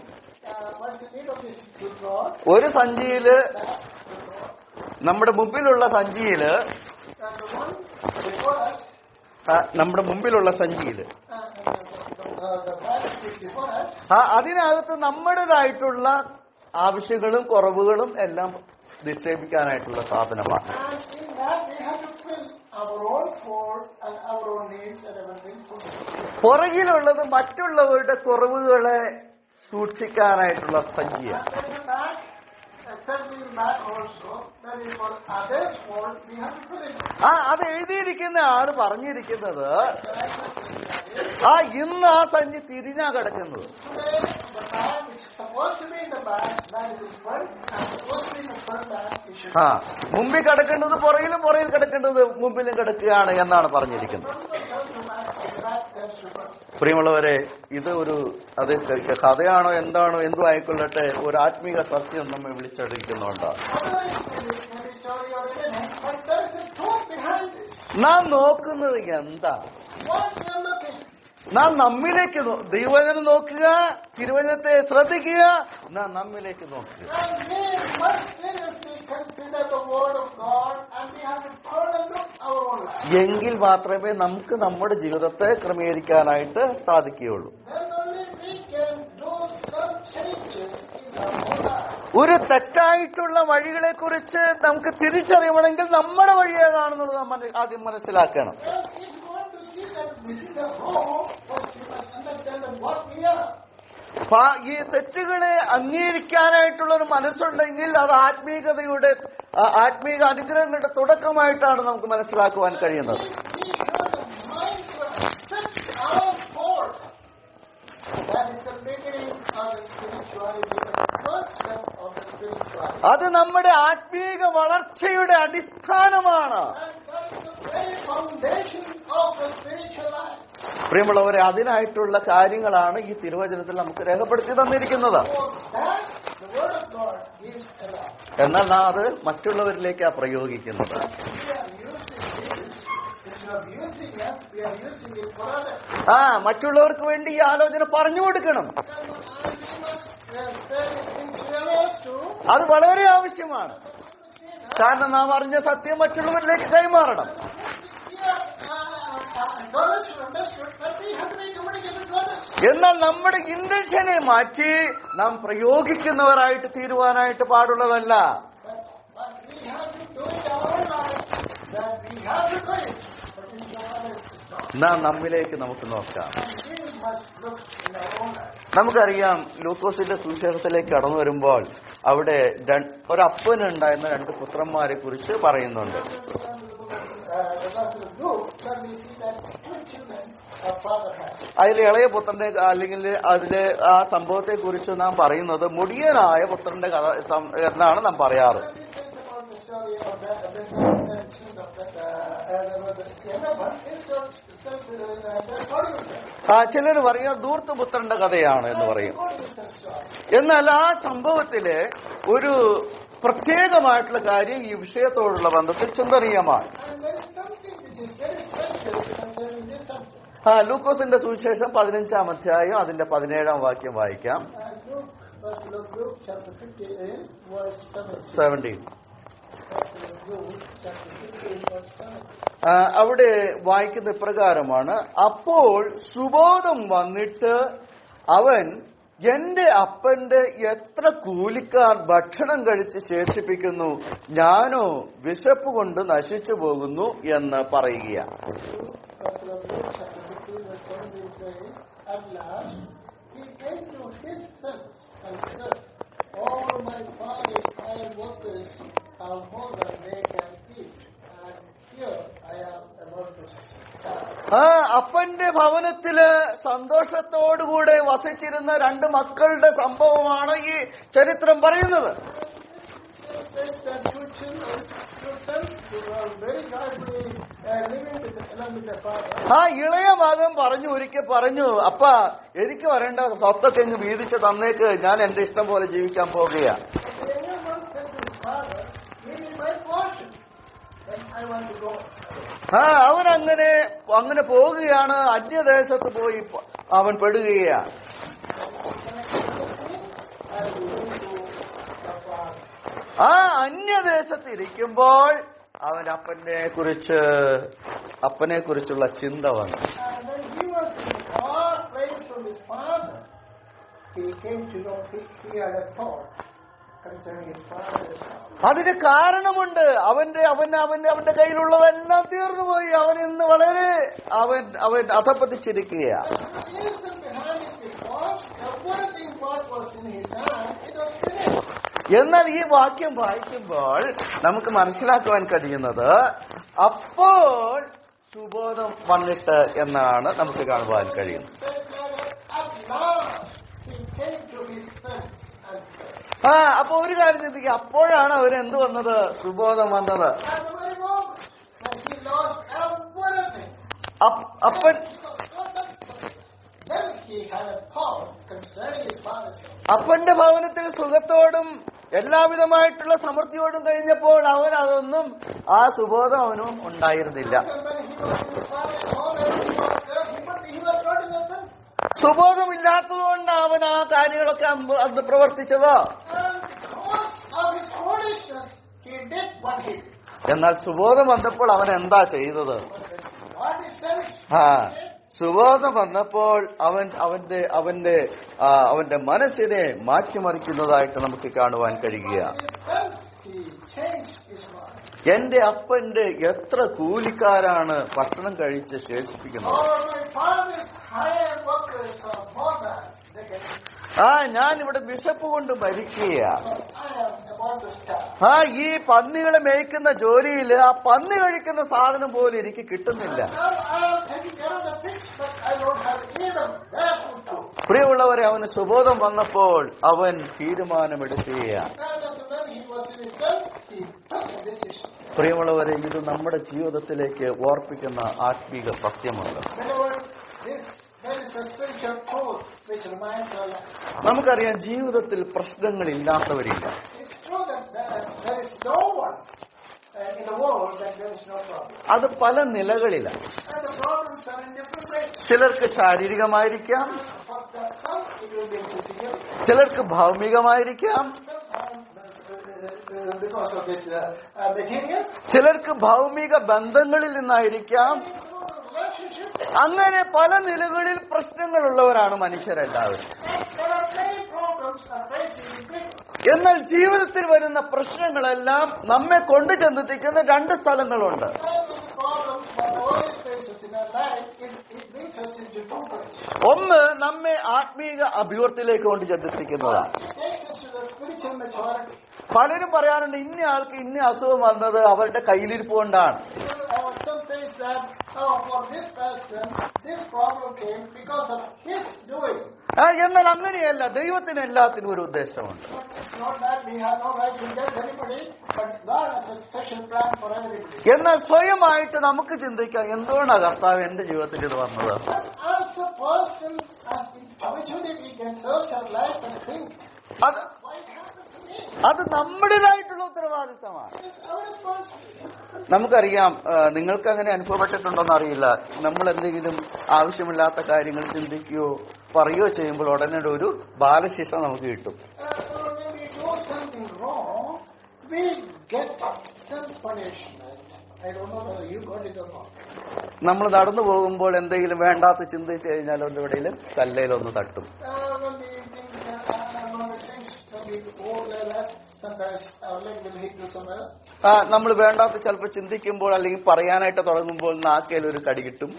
S1: ഒരു സഞ്ചിയില്, നമ്മുടെ മുമ്പിലുള്ള സഞ്ചിയില് അതിനകത്ത് നമ്മുടേതായിട്ടുള്ള ആവശ്യങ്ങളും കുറവുകളും എല്ലാം നിക്ഷേപിക്കാനായിട്ടുള്ള സാധനമാണ്. പുറകിലുള്ളത് മറ്റുള്ളവരുടെ കുറവുകളെ സൂക്ഷിക്കാനായിട്ടുള്ള സഞ്ചിയാണ്. അത് എഴുതിയിരിക്കുന്ന ആള് പറഞ്ഞിരിക്കുന്നത്, ഇന്ന് ആ സഞ്ചി തിരിഞ്ഞാ കിടക്കുന്നത്. മുമ്പിൽ കിടക്കേണ്ടത് പുറകിലും, പുറകിൽ കിടക്കേണ്ടത് മുമ്പിലും കിടക്കുകയാണ് എന്നാണ് പറഞ്ഞിരിക്കുന്നത്. പ്രിയമുള്ളവരെ, ഇത് അത് കഥയാണോ എന്താണോ എന്തോ ആയിക്കൊള്ളട്ടെ, ഒരു ആത്മീക സത്യം നമ്മെ വിളിച്ചടിക്കുന്നുണ്ട്. നാം നോക്കുന്നത് എന്താ? നാം നമ്മിലേക്ക് ദൈവവചനം നോക്കുക, തിരുവചനത്തെ ശ്രദ്ധിക്കുക, നാം നമ്മിലേക്ക് നോക്കുക. എങ്കിൽ മാത്രമേ നമുക്ക് നമ്മുടെ ജീവിതത്തെ ക്രമീകരിക്കാനായിട്ട് സാധിക്കുകയുള്ളൂ. ഒരു തെറ്റായിട്ടുള്ള വഴികളെ കുറിച്ച് നമുക്ക് തിരിച്ചറിയണമെങ്കിൽ നമ്മുടെ വഴി ഏതാണെന്നുള്ളത് നാം ആദ്യം മനസ്സിലാക്കണം. ഈ തെറ്റുകളെ അംഗീകരിക്കാനായിട്ടുള്ള ഒരു മനസ്സുണ്ടെങ്കിൽ അത് ആത്മീക അനുഗ്രഹങ്ങളുടെ തുടക്കമായിട്ടാണ് നമുക്ക് മനസ്സിലാക്കുവാൻ കഴിയുന്നത്. അത് നമ്മുടെ ആത്മീക വളർച്ചയുടെ അടിസ്ഥാനമാണ്. പ്രിയമുള്ളവരെ, അതിനായിട്ടുള്ള കാര്യങ്ങളാണ് ഈ തിരുവചനത്തിൽ നമുക്ക് രേഖപ്പെടുത്തി തന്നിരിക്കുന്നത്. എന്നാൽ നാം അത് മറ്റുള്ളവരിലേക്കാണ് പ്രയോഗിക്കുന്നത്. മറ്റുള്ളവർക്ക് വേണ്ടി ഈ ആലോചന പറഞ്ഞു കൊടുക്കണം. അത് വളരെ ആവശ്യമാണ്. കാരണം നാം അറിഞ്ഞ സത്യം മറ്റുള്ളവരിലേക്ക് കൈമാറണം. എന്നാൽ നമ്മുടെ ഇന്റൻഷനെ മാറ്റി നാം പ്രയോഗിക്കുന്നവരായിട്ട് തീരുവാനായിട്ട് പാടുള്ളതല്ല. നാം നമ്മിലേക്ക് നമുക്ക് നോക്കാം. നമുക്കറിയാം, ലൂക്കോസിന്റെ സുവിശേഷത്തിലേക്ക് കടന്നു വരുമ്പോൾ അവിടെ ഒരപ്പനുണ്ടായിരുന്ന 2 പുത്രന്മാരെ കുറിച്ച് പറയുന്നുണ്ട്. അതിലെ ഇളയ പുത്രന്റെ അല്ലെങ്കിൽ അതിലെ ആ സംഭവത്തെ കുറിച്ച് നാം പറയുന്നത് മുടിയനായ പുത്രന്റെ കഥ എന്നാണ് നാം പറയാറ്. ചിലർ പറയുക ധൂർത്തപുത്രന്റെ കഥയാണ് എന്ന് പറയും. എന്നാൽ ആ സംഭവത്തില് ഒരു പ്രത്യേകമായിട്ടുള്ള കാര്യം ഈ വിഷയത്തോടുള്ള ബന്ധത്തിൽ ചിന്തനീയമാണ്. ലൂക്കോസിന്റെ സുവിശേഷം 15-ാം അധ്യായം അതിന്റെ 17-ാം വാക്യം വായിക്കാം. 17. അവിടെ വായിക്കുന്ന ഇപ്രകാരമാണ്: അപ്പോൾ സുബോധം വന്നിട്ട് അവൻ, എന്റെ അപ്പന്റെ എത്ര കൂലിക്കാർ ഭക്ഷണം കഴിച്ച് ശേഷിപ്പിക്കുന്നു, ഞാനോ വിശപ്പ് കൊണ്ട് നശിച്ചു പോകുന്നു എന്ന് പറയുകയാണ്.
S2: All my father's hired workers are more than they can
S1: സന്തോഷത്തോടുകൂടെ വസിച്ചിരുന്ന രണ്ട് മക്കളുടെ സംഭവമാണ് ഈ ചരിത്രം പറയുന്നത്. ആ ഇളയ മകൻ ഒരിക്കൽ പറഞ്ഞു, അപ്പ എനിക്ക് വരേണ്ട സ്വത്തൊക്കെ ഇങ്ങ് വീതിച്ച് തന്നേക്ക്, ഞാൻ എന്റെ ഇഷ്ടം പോലെ ജീവിക്കാൻ പോകുകയാണ്. അവൻ അങ്ങനെ പോകുകയാണ്. അന്യദേശത്ത് പോയി അവൻ പെടുകയാണ്. ആ അന്യദേശത്തിരിക്കുമ്പോൾ അവൻ അപ്പനെ കുറിച്ചുള്ള ചിന്ത വന്നു. അതിന് കാരണമുണ്ട്. അവന്റെ കയ്യിലുള്ളതെല്ലാം തീർന്നുപോയി. അവൻ ഇന്ന് വളരെ അവൻ അധപ്പതിച്ചിരിക്കുകയാണ്. എന്നാൽ ഈ വാക്യം വായിക്കുമ്പോൾ നമുക്ക് മനസ്സിലാക്കുവാൻ കഴിയുന്നത് അപ്പോൾ സുബോധം വന്നിട്ട് എന്നാണ് നമുക്ക് കാണുവാൻ കഴിയുന്നത്. അപ്പൊ ഒരു കാര്യം ചിന്തിക്കുക, അപ്പോഴാണ് അവരെന്ത് വന്നത്? സുബോധം വന്നത്. അപ്പന്റെ ഭവനത്തിൽ സുഖത്തോടും എല്ലാവിധമായിട്ടുള്ള സമൃദ്ധിയോടും കഴിഞ്ഞപ്പോൾ അതൊന്നും ആ സുബോധം അവനും ഉണ്ടായിരുന്നില്ല. സുബോധമില്ലാത്തതുകൊണ്ട് അവൻ ആ കാര്യങ്ങളൊക്കെ അന്ന് പ്രവർത്തിച്ചത്. എന്നാൽ സുബോധം വന്നപ്പോൾ അവൻ എന്താ ചെയ്തത്? സുബോധം വന്നപ്പോൾ അവന്റെ മനസ്സിനെ മാറ്റിമറിക്കുന്നതായിട്ട് നമുക്ക് കാണുവാൻ കഴിയുക. എന്റെ അപ്പന്റെ എത്ര കൂലിക്കാരാണ് ഭക്ഷണം കഴിച്ച് ശേഷിപ്പിക്കുന്നത്? ഞാനിവിടെ വിശപ്പ് കൊണ്ട് മരിക്കുകയാണ്. ഈ പന്നികളെ മേയ്ക്കുന്ന ജോലിയിൽ ആ പന്നി കഴിക്കുന്ന സാധനം പോലും എനിക്ക് കിട്ടുന്നില്ല. പ്രിയമുള്ളവരെ, അവന് സുബോധം വന്നപ്പോൾ അവൻ തീരുമാനമെടുക്കുകയാണ്. പ്രിയമുള്ളവരെ, ഇത് നമ്മുടെ ജീവിതത്തിലേക്ക് ഓർപ്പിക്കുന്ന ആത്മീക സത്യമുണ്ട്. നമുക്കറിയാം, ജീവിതത്തിൽ പ്രശ്നങ്ങളില്ലാത്തവരില്ല. അത് പല നിലകളിലാണ്. ചിലർക്ക് ശാരീരികമായിരിക്കാം, ചിലർക്ക് ഭൗമികമായിരിക്കാം, ചിലർക്ക് ഭൗമിക ബന്ധങ്ങളിൽ നിന്നായിരിക്കാം. അങ്ങനെ പല നിലകളിൽ പ്രശ്നങ്ങളുള്ളവരാണ് മനുഷ്യരെല്ലാവരും. എന്നാൽ ജീവിതത്തിൽ വരുന്ന പ്രശ്നങ്ങളെല്ലാം നമ്മെ കൊണ്ടു ചെന്നെത്തിക്കുന്ന രണ്ട് സ്ഥലങ്ങളുണ്ട്. ഒന്ന് നമ്മെ ആത്മീക അഭിവൃദ്ധിയിലേക്ക് കൊണ്ട് ചെന്നെത്തിക്കുന്നതാണ്. പലരും പറയാറുണ്ട്, ഇന്ന ആൾക്ക് ഇന്ന അസുഖം വന്നത് അവരുടെ കയ്യിലിരിപ്പ് കൊണ്ടാണ്. എന്നാൽ അങ്ങനെയല്ല, ദൈവത്തിന് എല്ലാത്തിനും ഒരു ഉദ്ദേശമുണ്ട്. എന്നാൽ സ്വയമായിട്ട് നമുക്ക് ചിന്തിക്കാം, എന്തുകൊണ്ടാണ് കർത്താവ് എന്റെ ജീവിതത്തിൽ ഇത് വന്നത്? അത് നമ്മുടേതായിട്ടുള്ള ഉത്തരവാദിത്തമാണ്. നമുക്കറിയാം, നിങ്ങൾക്ക് അങ്ങനെ അനുഭവപ്പെട്ടിട്ടുണ്ടോന്ന് അറിയില്ല. നമ്മൾ എന്തെങ്കിലും ആവശ്യമില്ലാത്ത കാര്യങ്ങൾ ചിന്തിക്കുകയോ പറയുകയോ ചെയ്യുമ്പോൾ ഉടനെ ഒരു ബാലശിക്ഷ നമുക്ക് കിട്ടും. നമ്മൾ നടന്നു പോകുമ്പോൾ എന്തെങ്കിലും വേണ്ടാത്ത ചിന്തിച്ചു കഴിഞ്ഞാൽ ഒന്നിവിടെയും കല്ലയിലൊന്ന് തട്ടും. നമ്മൾ വേണ്ടാത്ത ചിലപ്പോൾ ചിന്തിക്കുമ്പോൾ അല്ലെങ്കിൽ പറയാനായിട്ട് തുടങ്ങുമ്പോൾ നാക്കയിൽ ഒരു കടി കിട്ടും.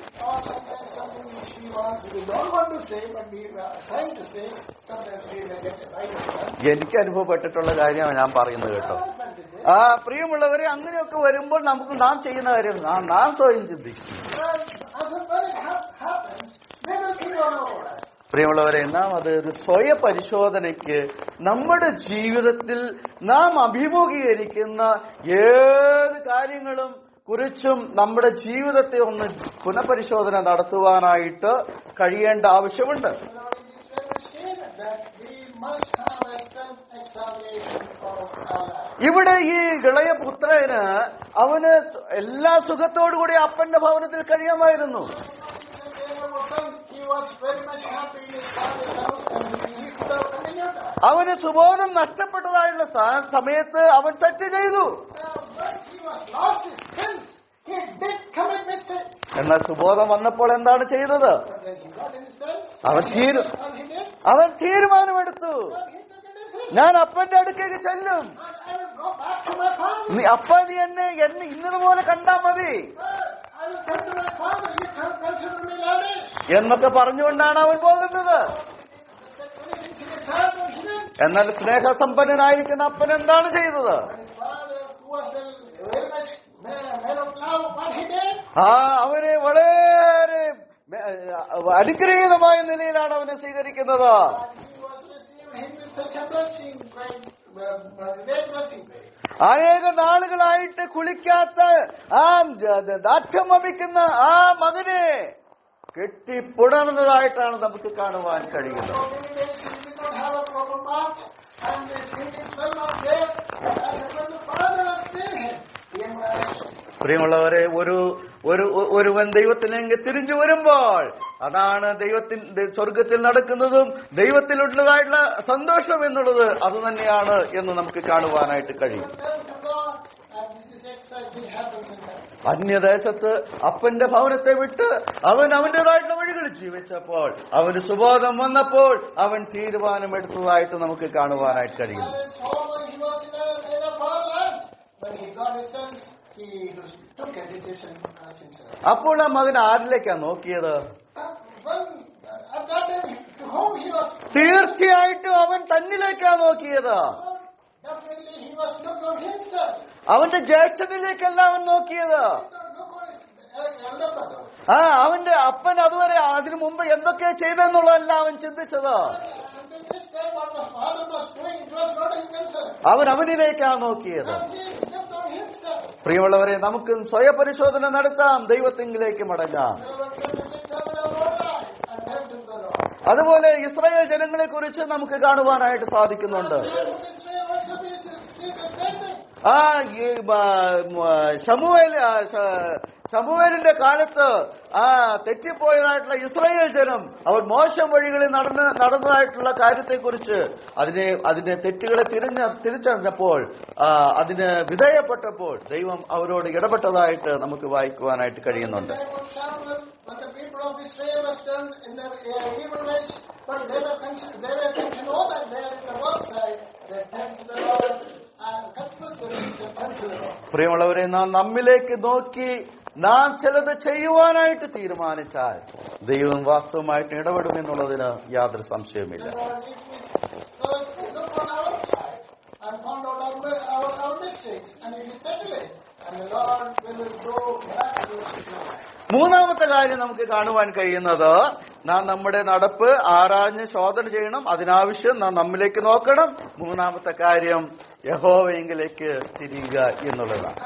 S1: എനിക്ക് അനുഭവപ്പെട്ടിട്ടുള്ള കാര്യമാണ് ഞാൻ പറയുന്നത് കേട്ടോ. പ്രിയമുള്ളവരെ, അങ്ങനെയൊക്കെ വരുമ്പോൾ നമുക്ക് നാം ചെയ്യുന്ന കാര്യം നാം സ്വയം ചിന്തിക്കും.
S2: never think on our life.
S1: പ്രിയമുള്ളവരെ, നാം അത് ഒരു സ്വയ പരിശോധനയ്ക്ക് നമ്മുടെ ജീവിതത്തിൽ നാം അഭിമുഖീകരിക്കുന്ന ഏത് കാര്യങ്ങളും കുറിച്ചും നമ്മുടെ ജീവിതത്തെ ഒന്ന് പുനഃപരിശോധന നടത്തുവാനായിട്ട് കഴിയേണ്ട ആവശ്യമുണ്ട്. ഇവിടെ ഈ ഇളയ പുത്രന് അവന് എല്ലാ സുഖത്തോടുകൂടി അപ്പന്റെ ഭവനത്തിൽ കഴിയാമായിരുന്നു. അവന് സുബോധം നഷ്ടപ്പെട്ടതായുള്ള സമയത്ത് അവൻ തെറ്റ് ചെയ്തു. എന്നാൽ സുബോധം വന്നപ്പോൾ എന്താണ് ചെയ്തത്? അവൻ തീരുമാനമെടുത്തു, ഞാൻ അപ്പന്റെ അടുക്കേക്ക് ചെല്ലും. അപ്പ നീ എന്നെ ഇന്നതുപോലെ കണ്ടാ മതി എന്നൊക്കെ പറഞ്ഞുകൊണ്ടാണ് അവൻ പോകുന്നത്. എന്നാൽ സ്നേഹസമ്പന്നനായിരിക്കുന്ന അപ്പൻ എന്താണ് ചെയ്തത്? അവനെ വളരെ അനുഗ്രഹീതമായ നിലയിലാണ് അവനെ സ്വീകരിക്കുന്നത്. അനേക നാളുകളായിട്ട് കുളിക്കാത്ത ആ ദാഠ്യം വമിക്കുന്ന ആ മകനെ കെട്ടിപ്പുണർന്നതായിട്ടാണ് നമുക്ക് കാണുവാൻ കഴിയുന്നത്. പ്രിയമുള്ളവരെ, ഒരുവൻ ദൈവത്തിലേക്ക് തിരിഞ്ഞു വരുമ്പോൾ അതാണ് സ്വർഗത്തിൽ നടക്കുന്നതും ദൈവത്തിലുള്ളതായിട്ടുള്ള സന്തോഷം എന്നുള്ളത് അത് തന്നെയാണ് എന്ന് നമുക്ക് കാണുവാനായിട്ട് കഴിയും. അന്യദേശത്ത് അപ്പന്റെ ഭവനത്തെ വിട്ട് അവൻ അവന്റേതായിട്ടുള്ള വഴികൾ ജീവിച്ചപ്പോൾ അവന് സുബോധം വന്നപ്പോൾ അവൻ തീരുമാനമെടുത്തതായിട്ട് നമുക്ക് കാണുവാനായിട്ട് കഴിയും. അപ്പോൾ ആ മകൻ ആരിലേക്കാണ് നോക്കിയത്? തീർച്ചയായിട്ടും അവൻ തന്നിലേക്കാണ് നോക്കിയത്. അവന്റെ ജ്യേഷ്ഠനിലേക്കല്ല അവൻ നോക്കിയത്. അവന്റെ അപ്പൻ അതുവരെ അതിനു മുമ്പ് എന്തൊക്കെ ചെയ്തെന്നുള്ളതല്ല അവൻ ചിന്തിച്ചത്. അവനിലേക്കാണ് നോക്കിയത്. പ്രിയമുള്ളവരെ, നമുക്കും സ്വയപരിശോധന നടത്താം, ദൈവത്തിങ്കിലേക്ക് മടങ്ങാം. അതുപോലെ ഇസ്രായേൽ ജനങ്ങളെ കുറിച്ച് നമുക്ക് കാണുവാനായിട്ട് സാധിക്കുന്നുണ്ട്. ശമൂവേലിന്റെ കാലത്ത് തെറ്റിപ്പോയതായിട്ടുള്ള ഇസ്രായേൽ ജനം അവർ മോശം വഴികളിൽ നടന്നതായിട്ടുള്ള കാര്യത്തെക്കുറിച്ച് അതിന്റെ തെറ്റുകളെ തിരിച്ചറിഞ്ഞപ്പോൾ അതിന് വിധേയപ്പെട്ടപ്പോൾ ദൈവം അവരോട് ഇടപെട്ടതായിട്ട് നമുക്ക് വായിക്കുവാനായിട്ട് കഴിയുന്നുണ്ട്. പ്രിയമുള്ളവരെ, നാം നമ്മിലേക്ക് നോക്കി നാം ചിലത് ചെയ്യുവാനായിട്ട് തീരുമാനിച്ചാൽ ദൈവം വാസ്തവമായിട്ട് ഇടപെടുമെന്നുള്ളതിന് യാതൊരു സംശയവുമില്ല. മൂന്നാമത്തെ കാര്യം നമുക്ക് കാണുവാൻ കഴിയുന്നത്, നാം നമ്മുടെ നടപ്പ് ആരാഞ്ഞ് ശോധന ചെയ്യണം. അതിനാവശ്യം നാം നമ്മിലേക്ക് നോക്കണം. മൂന്നാമത്തെ കാര്യം യഹോവയെങ്കിലേക്ക് തിരിയുക എന്നുള്ളതാണ്.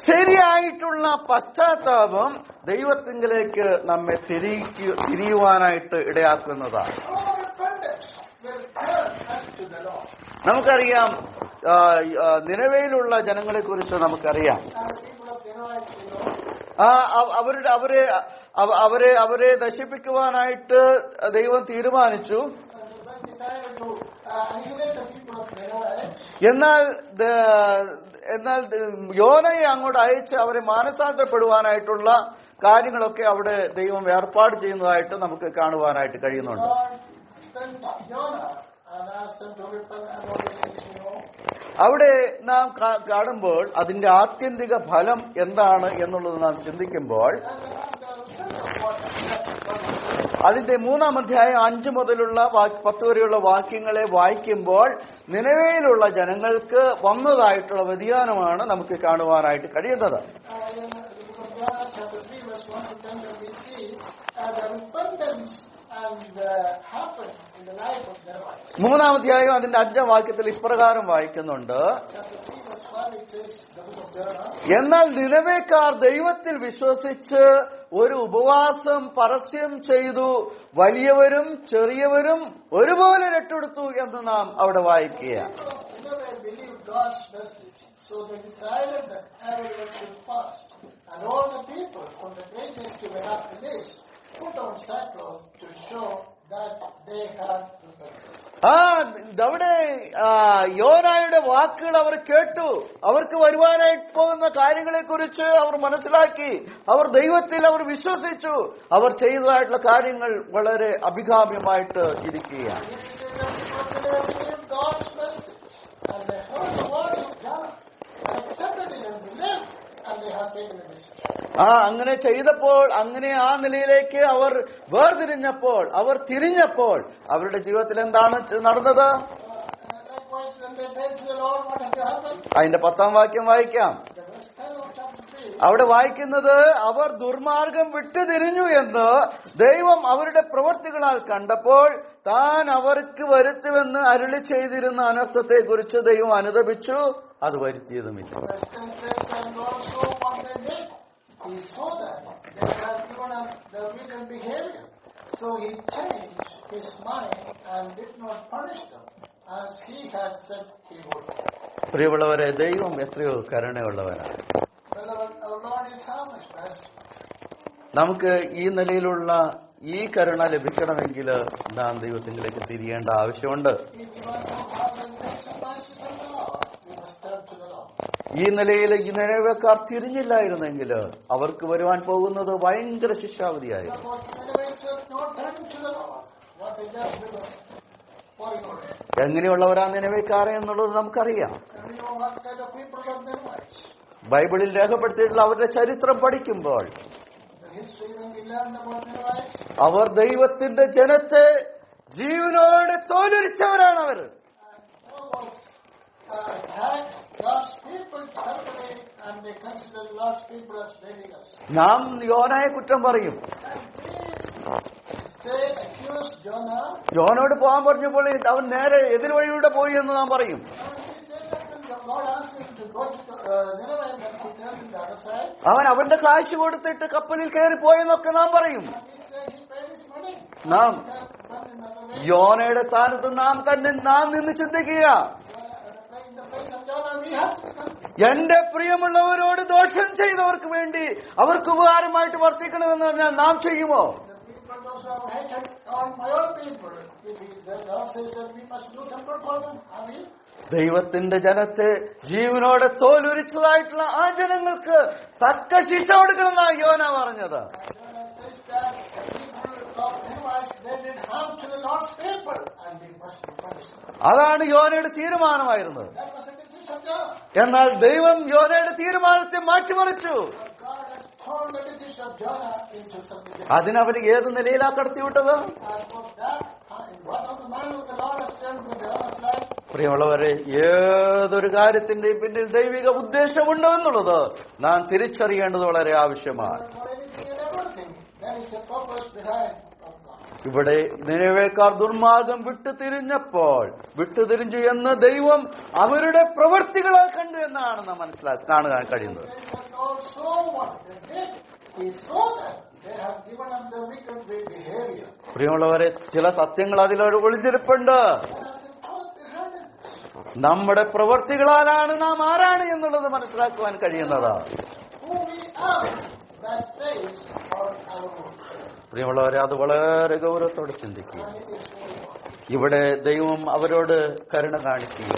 S1: ശരിയായിട്ടുള്ള പശ്ചാത്താപം ദൈവത്തിങ്കിലേക്ക് നമ്മെ തിരിയുവാനായിട്ട് ഇടയാക്കുന്നതാണ്. നമുക്കറിയാം, നിനവയിലുള്ള ജനങ്ങളെ കുറിച്ച് നമുക്കറിയാം. അവരെ നശിപ്പിക്കുവാനായിട്ട് ദൈവം തീരുമാനിച്ചു. എന്നാൽ യോനയെ അങ്ങോട്ട് അയച്ച് അവരെ മാനസാന്തരപ്പെടുവാനായിട്ടുള്ള കാര്യങ്ങളൊക്കെ അവിടെ ദൈവം ഏർപ്പാട് ചെയ്യുന്നതായിട്ട് നമുക്ക് കാണുവാനായിട്ട് കഴിയുന്നുണ്ട്. അവിടെ നാം കാണുമ്പോൾ അതിന്റെ ആത്യന്തിക ഫലം എന്താണ് എന്നുള്ളത് നാം ചിന്തിക്കുമ്പോൾ അതിന്റെ 3-ാം അധ്യായം 5 മുതലുള്ള 10 വരെയുള്ള വാക്യങ്ങളെ വായിക്കുമ്പോൾ നിനവേയിലുള്ള ജനങ്ങൾക്ക് വന്നതായിട്ടുള്ള വ്യതിയാനമാണ് നമുക്ക് കാണുവാനായിട്ട് കഴിയുന്നത്. മൂന്നാം അധ്യായം അതിന്റെ 5-ാം വാക്യത്തിൽ ഇപ്രകാരം വായിക്കുന്നുണ്ട്, എന്നാൽ നിനവേക്കാർ ദൈവത്തിൽ വിശ്വസിച്ച് ഒരു ഉപവാസം പരസ്യം ചെയ്തു, വലിയവരും ചെറിയവരും ഒരുപോലെ രട്ടെടുത്തു എന്ന് നാം അവിടെ വായിക്കുക.
S2: So they decided that everyone should fast, and all the people, from the greatest to the least, put on sackcloth to show that they had repented.
S1: അവിടെ യോനായുടെ വാക്കുകൾ അവർ കേട്ടു. അവർക്ക് വരുവാനായിട്ട് പോകുന്ന കാര്യങ്ങളെക്കുറിച്ച് അവർ മനസ്സിലാക്കി. അവർ ദൈവത്തിൽ അവർ വിശ്വസിച്ചു. അവർ ചെയ്തതായിട്ടുള്ള കാര്യങ്ങൾ വളരെ അഭികാമ്യമായിട്ട് ഇരിക്കുകയാണ്. അങ്ങനെ ചെയ്തപ്പോൾ, അങ്ങനെ ആ നിലയിലേക്ക് അവർ വേർതിരിഞ്ഞപ്പോൾ, അവർ തിരിഞ്ഞപ്പോൾ അവരുടെ ജീവിതത്തിൽ എന്താണ് നടന്നത്? അതിന്റെ 10-ാം വാക്യം വായിക്കാം. അവിടെ വായിക്കുന്നത്, അവർ ദുർമാർഗം വിട്ടുതിരിഞ്ഞു എന്ന് ദൈവം അവരുടെ പ്രവൃത്തികളാൽ കണ്ടപ്പോൾ താൻ അവർക്ക് വരുത്തുമെന്ന് അരുളി ചെയ്തിരുന്ന അനർത്ഥത്തെ കുറിച്ച് ദൈവം അനുതപിച്ചു, അത് വരുത്തിയതുമില്ല. പ്രിയമുള്ളവരെ, ദൈവം എത്രയോ കരുണയുള്ളവനാണ്. നമുക്ക് ഈ നിലയിലുള്ള ഈ കരുണ ലഭിക്കണമെങ്കിൽ നാം ദൈവത്തിലേക്ക് തിരിയേണ്ട ആവശ്യമുണ്ട്. ഈ നിലയിൽ ഈ നിലവേക്കാർ തിരിഞ്ഞില്ലായിരുന്നെങ്കിൽ അവർക്ക് വരുവാൻ പോകുന്നത് ഭയങ്കര ശിക്ഷാവധിയായിരുന്നു. എങ്ങനെയുള്ളവരാ നിലവേക്കാർ എന്നുള്ളത് നമുക്കറിയാം. ബൈബിളിൽ രേഖപ്പെടുത്തിയിട്ടുള്ള അവരുടെ ചരിത്രം പഠിക്കുമ്പോൾ അവർ ദൈവത്തിന്റെ ജനത്തെ ജീവനോടെ തോലുരിച്ചവരാണ്. അവർ നാം യോനായെ കുറ്റം പറയും. യോനോട് പോകാൻ പറഞ്ഞപ്പോൾ അവൻ നേരെ എതിർവഴിയുടെ പോയി എന്ന് നാം പറയും. അവന്റെ കാശ് കൊടുത്തിട്ട് കപ്പലിൽ കയറി പോയെന്നൊക്കെ നാം പറയും. നാം യോനയുടെ സ്ഥാനത്ത് നാം നിന്ന് ചിന്തിക്കുക. എന്റെ പ്രിയമുള്ളവരോട് ദോഷം ചെയ്തവർക്ക് വേണ്ടി അവർക്ക് ഉപകാരമായിട്ട് വർത്തിക്കണമെന്ന് പറഞ്ഞാൽ നാം ചെയ്യുമോ? ദൈവത്തിന്റെ ജനത്തെ ജീവനോടെ തോലുരിച്ചതായിട്ടുള്ള ആ ജനങ്ങൾക്ക് തക്ക ശിക്ഷ കൊടുക്കണമെന്നാണ് യോന പറഞ്ഞത്. അതാണ് യോനയുടെ തീരുമാനമായിരുന്നത്. എന്നാൽ ദൈവം യോനയുടെ തീരുമാനത്തെ മാറ്റിമറിച്ചു. അതിനവര് ഏത് നിലയിലാ കടത്തിവിട്ടത്? പ്രിയമുള്ളവരെ, ഏതൊരു കാര്യത്തിന്റെയും പിന്നിൽ ദൈവിക ഉദ്ദേശമുണ്ടോ എന്നുള്ളത് നാം തിരിച്ചറിയേണ്ടത് വളരെ ആവശ്യമാണ്. ഇവിടെ നിനവേക്കാർ ദുർമാർഗം വിട്ടുതിരിഞ്ഞു എന്ന് ദൈവം അവരുടെ പ്രവൃത്തികളെ കണ്ടു എന്നാണ് നാം കാണാൻ കഴിയുന്നത്. പ്രിയമുള്ളവരെ, ചില സത്യങ്ങൾ അതിലൊരു ഒളിഞ്ഞിരിപ്പുണ്ട്. നമ്മുടെ പ്രവൃത്തികളാലാണ് നാം ആരാണ് എന്നുള്ളത് മനസ്സിലാക്കുവാൻ കഴിയുന്നതാണ്. പ്രിയമുള്ളവരെ, അത് വളരെ ഗൗരവത്തോടെ ചിന്തിക്കുക. ഇവിടെ ദൈവം അവരോട് കരുണ കാണിക്കുക.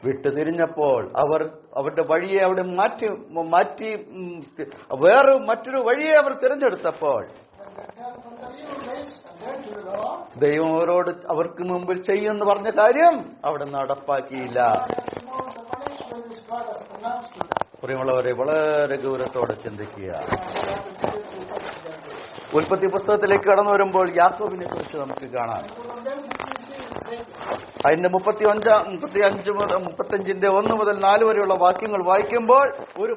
S1: വിട്ടുതിരിഞ്ഞപ്പോൾ അവരുടെ വഴിയെ അവിടെ മാറ്റി വേറെ മറ്റൊരു വഴിയെ അവർ തിരഞ്ഞെടുത്തപ്പോൾ ദൈവം അവർക്ക് മുമ്പിൽ ചെയ്യുമെന്ന് പറഞ്ഞ കാര്യം അവിടെ നടപ്പാക്കിയില്ല. പ്രിയമുള്ളവരെ, വളരെ ഗൗരവത്തോടെ ചിന്തിക്കുക. ഉൽപ്പത്തി പുസ്തകത്തിലേക്ക് കടന്നു വരുമ്പോൾ യാക്കോബിനെ കുറിച്ച് നമുക്ക് കാണാം. അതിന്റെ 35 മുതൽ 1 മുതൽ 4 വരെയുള്ള വാക്യങ്ങൾ വായിക്കുമ്പോൾ ഒരു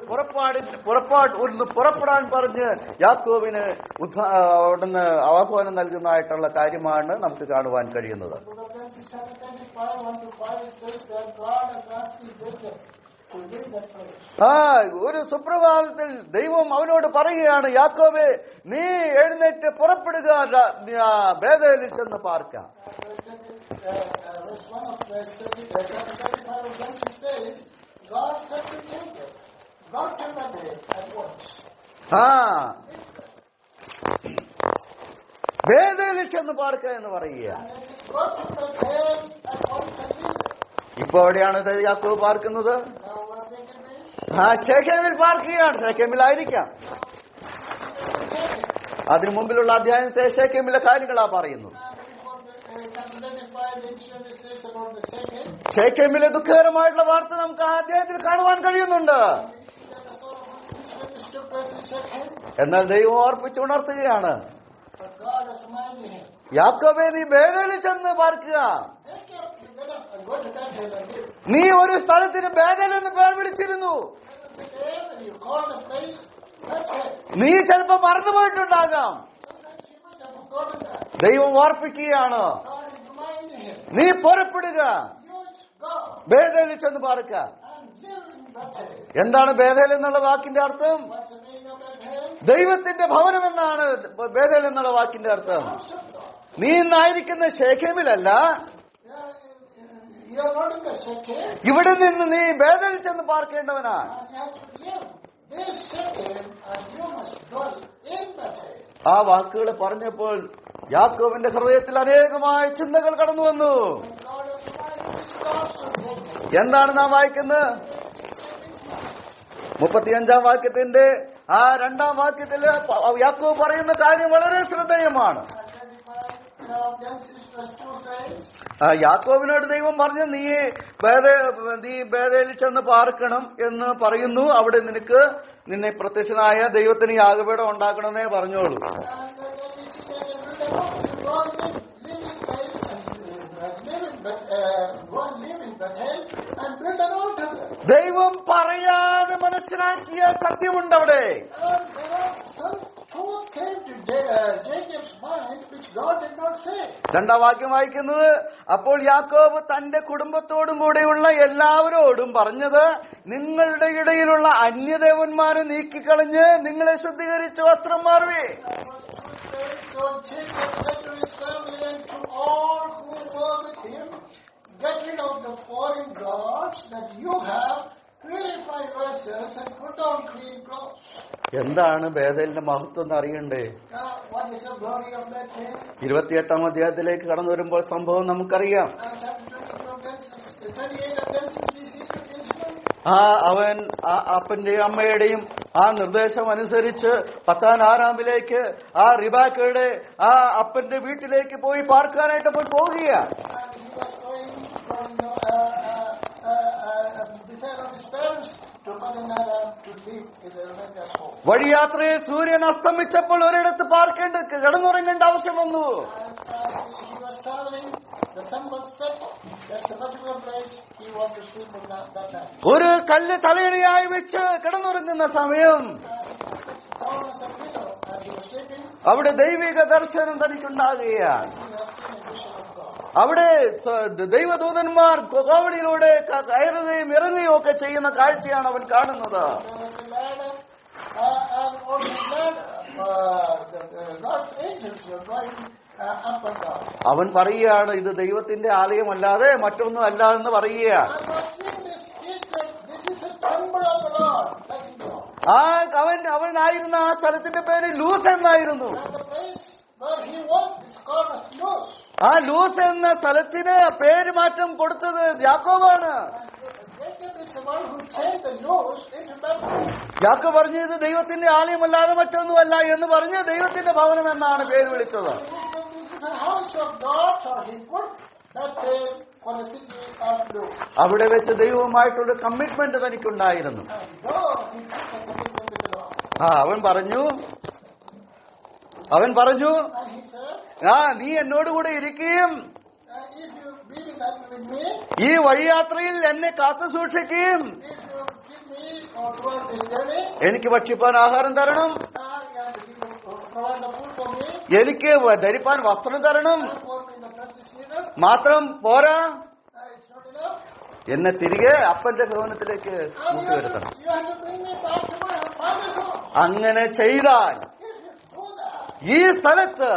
S1: പുറപ്പെടാൻ പറഞ്ഞ് യാക്കോബിന് അവിടുന്ന് ആഹ്വാനം നൽകുന്നതായിട്ടുള്ള കാര്യമാണ് നമുക്ക് കാണുവാൻ കഴിയുന്നത്. ഒരു സുപ്രഭാതത്തിൽ ദൈവം അവനോട് പറയുകയാണ്, യാക്കോബേ, നീ എഴുന്നേറ്റ് പുറപ്പെടുക, ബേഥേലിൽ ചെന്ന് പാർക്കാം. ബേഥേലിൽ ചെന്ന് പാർക്കുക എന്ന് പറയുക. ഇപ്പൊ എവിടെയാണ് യാക്കോബ് പാർക്കുന്നത്? ശെഖേമിൽ പാർക്കുകയാണ്. ശെഖേമിലായിരിക്കാം. അതിനു മുമ്പിലുള്ള അധ്യായത്തെ ശെഖേമിലെ കാര്യങ്ങളാ പറയുന്നു. ശെഖേമിലെ ദുഃഖകരമായിട്ടുള്ള വാർത്ത നമുക്ക് ആ അധ്യായത്തിൽ കാണുവാൻ കഴിയുന്നുണ്ട്. എന്നാൽ ദൈവം ഓർപ്പിച്ചുണർത്തുകയാണ്, യാക്കോബേ, നീ ബേഥേലിൽ ചെന്ന് പാർക്കുക. നീ ഒരു സ്ഥലത്തിന് ബേഥേൽ എന്ന് പേർ വിളിച്ചിരുന്നു. നീ ചിലപ്പോ മറന്നുപോയിട്ടുണ്ടാകാം. ദൈവം ഓർപ്പിക്കുകയാണ്, നീ പുറപ്പെടുക, ബേഥേലിൽ ചെന്ന് പാർക്കുക. എന്താണ് ബേഥേൽ എന്നുള്ള വാക്കിന്റെ അർത്ഥം? ദൈവത്തിന്റെ ഭവനം എന്നാണ് ബേഥേൽ എന്നുള്ള വാക്കിന്റെ അർത്ഥം. നീ ഇന്നായിരിക്കുന്ന ശെഖേമിലല്ല, ഇവിടെ നിന്ന് നീ ബേഥേലിൽ ചെന്ന് പാർക്കേണ്ടവനാണ്. ആ വാക്കുകൾ പറഞ്ഞപ്പോൾ യാക്കോബിന്റെ ഹൃദയത്തിൽ അനേകമായ ചിന്തകൾ കടന്നു വന്നു. എന്താണ് നാം വായിക്കുന്നത്? 35 വാക്യത്തിന്റെ ആ 2 വാക്യത്തില് യാക്കോബ് പറയുന്ന കാര്യം വളരെ ശ്രദ്ധേയമാണ്. യാക്കോബിനോട് ദൈവം പറഞ്ഞു, നീ ബേഥേലിൽ ചെന്ന് പാർക്കണം എന്ന് പറയുന്നു. അവിടെ നിന്നെ പ്രത്യക്ഷനായ ദൈവത്തിന് യാഗപീഠം ഉണ്ടാക്കണമെന്നേ പറഞ്ഞോളൂ. ദൈവം പറയാതെ മനസ്സിലാക്കിയ സത്യമുണ്ട് അവിടെ. രണ്ടാം വാക്യം വായിക്കുന്നത്, അപ്പോൾ യാക്കോബ് തന്റെ കുടുംബത്തോടും കൂടെയുള്ള എല്ലാവരോടും പറഞ്ഞത്, നിങ്ങളുടെ ഇടയിലുള്ള അന്യദേവന്മാരെ നീക്കിക്കളഞ്ഞ് നിങ്ങളെ ശുദ്ധീകരിച്ച് വസ്ത്രം മാറുവേ.
S2: Get rid of the foreign gods that you have, purify yourselves and put on clean clothes.
S1: എന്താണ് ബേഥേലിന്റെ മഹത്വം എന്ന് അറിയണ്ടേ?
S2: What is the glory of that thing?
S1: 28 അധ്യായത്തിലേക്ക് കടന്നു വരുമ്പോൾ സംഭവം നമുക്കറിയാം. അവൻ അപ്പന്റെയും അമ്മയുടെയും ആ നിർദ്ദേശം അനുസരിച്ച് 10 ആറാമിലേക്ക് റിബാക്കയുടെ അപ്പന്റെ വീട്ടിലേക്ക് പോയി പാർക്കാനായിട്ട് അപ്പോൾ പോവുകയാണ്. വഴിയാത്രയിൽ സൂര്യൻ അസ്തമിച്ചപ്പോൾ ഒരിടത്ത് കിടന്നുറങ്ങേണ്ട ആവശ്യം വന്നു. ഒരു കല്ല് തലയിണയായി വെച്ച് കിടന്നുറങ്ങുന്ന സമയം അവിടെ ദൈവിക ദർശനം തനിക്കുണ്ടാകുകയാണ്. അവിടെ ദൈവദൂതന്മാർ കോവടിയിലൂടെ കയറുകയും ഇറങ്ങുകയും ഒക്കെ ചെയ്യുന്ന കാഴ്ചയാണ് അവൻ കാണുന്നത്. അവൻ പറയുകയാണ്, ഇത് ദൈവത്തിന്റെ ആലയമല്ലാതെ മറ്റൊന്നും അല്ല എന്ന് പറയുകയാണ്. അവനായിരുന്ന ആ സ്ഥലത്തിന്റെ പേര് ലൂസ് എന്നായിരുന്നു. ആ ലൂസ് എന്ന സ്ഥലത്തിന് പേര് മാറ്റം കൊടുത്തത് യാക്കോബാണ്. യാക്കോബ് പറഞ്ഞു, ഇത് ദൈവത്തിന്റെ ആലയമല്ലാതെ മറ്റൊന്നുമല്ല എന്ന് പറഞ്ഞ് ദൈവത്തിന്റെ ഭവനം എന്നാണ് പേര് വിളിച്ചത്. അവിടെ വെച്ച് ദൈവവുമായിട്ടുള്ള കമ്മിറ്റ്മെന്റ് തനിക്കുണ്ടായിരുന്നു. അവൻ പറഞ്ഞു, അവൻ പറഞ്ഞു,
S2: And he said,
S1: നീ എന്നോടുകൂടെ ഇരിക്കുകയും
S2: if you be with me,
S1: ഈ വഴിയാത്രയിൽ എന്നെ കാത്തു സൂക്ഷിക്കുകയും
S2: if you keep me throughout this journey,
S1: എനിക്ക് ഭക്ഷിപ്പാൻ ആഹാരം തരണം,
S2: and provide the food for me,
S1: എനിക്ക് ധരിപ്പാൻ വസ്ത്രം തരണം,
S2: and for me the dress is needed,
S1: മാത്രം പോരാ,
S2: it's not enough.
S1: എന്നെ തിരികെ അപ്പന്റെ ഭവനത്തിലേക്ക്
S2: And
S1: കൂട്ടിവരുത്തണം.
S2: you have to bring me back to my father's home.
S1: അങ്ങനെ ചെയ്താൽ
S2: If you do that,
S1: ഈ സ്ഥലത്ത്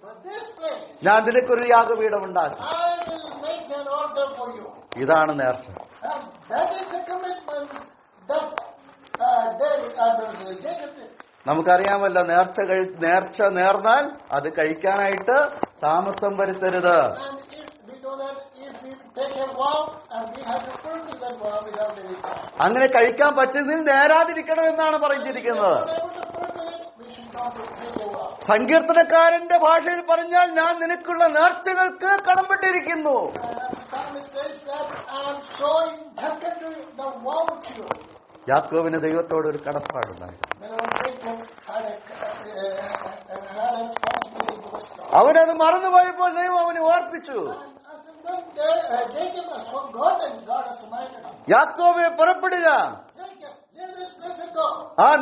S2: but this place,
S1: ഞാൻ നിനക്കൊരു യാഗപീഠം ഉണ്ടാക്കും.
S2: I will make an altar for you.
S1: ഇതാണ് നേർച്ച.
S2: And that is the commitment that Jacob did.
S1: നമുക്കറിയാമല്ലോ, നേർച്ച നേർന്നാൽ അത് കഴിക്കാനായിട്ട് താമസം വരുത്തരുത്.
S2: And if we take a vow and we have to fulfill that vow without any time.
S1: അങ്ങനെ കഴിക്കാൻ പറ്റുന്നതിൽ നേരാതിരിക്കണം എന്നാണ് പറഞ്ഞിരിക്കുന്നത്.
S2: If we are able to fulfill it, we should not take a vow.
S1: സങ്കീർത്തനക്കാരന്റെ ഭാഷയിൽ പറഞ്ഞാൽ ഞാൻ നിനക്കുള്ള നേർച്ചകൾക്ക് കടംപെട്ടിരിക്കുന്നു.
S2: And the psalmist says that I am so indebted to the vow to you.
S1: യാക്കോബിന് ദൈവത്തോട് ഒരു കടപ്പാടുണ്ടായിരുന്നു.
S2: Jacob had a responsibility to this God.
S1: അവനത് മറന്നുപോയപ്പോൾ ദൈവം അവനെ ഓർപ്പിച്ചു.
S2: Jacob has forgotten, God has reminded him.
S1: യാക്കോബെ പുറപ്പെടുക,
S2: Jacob, near this place and go.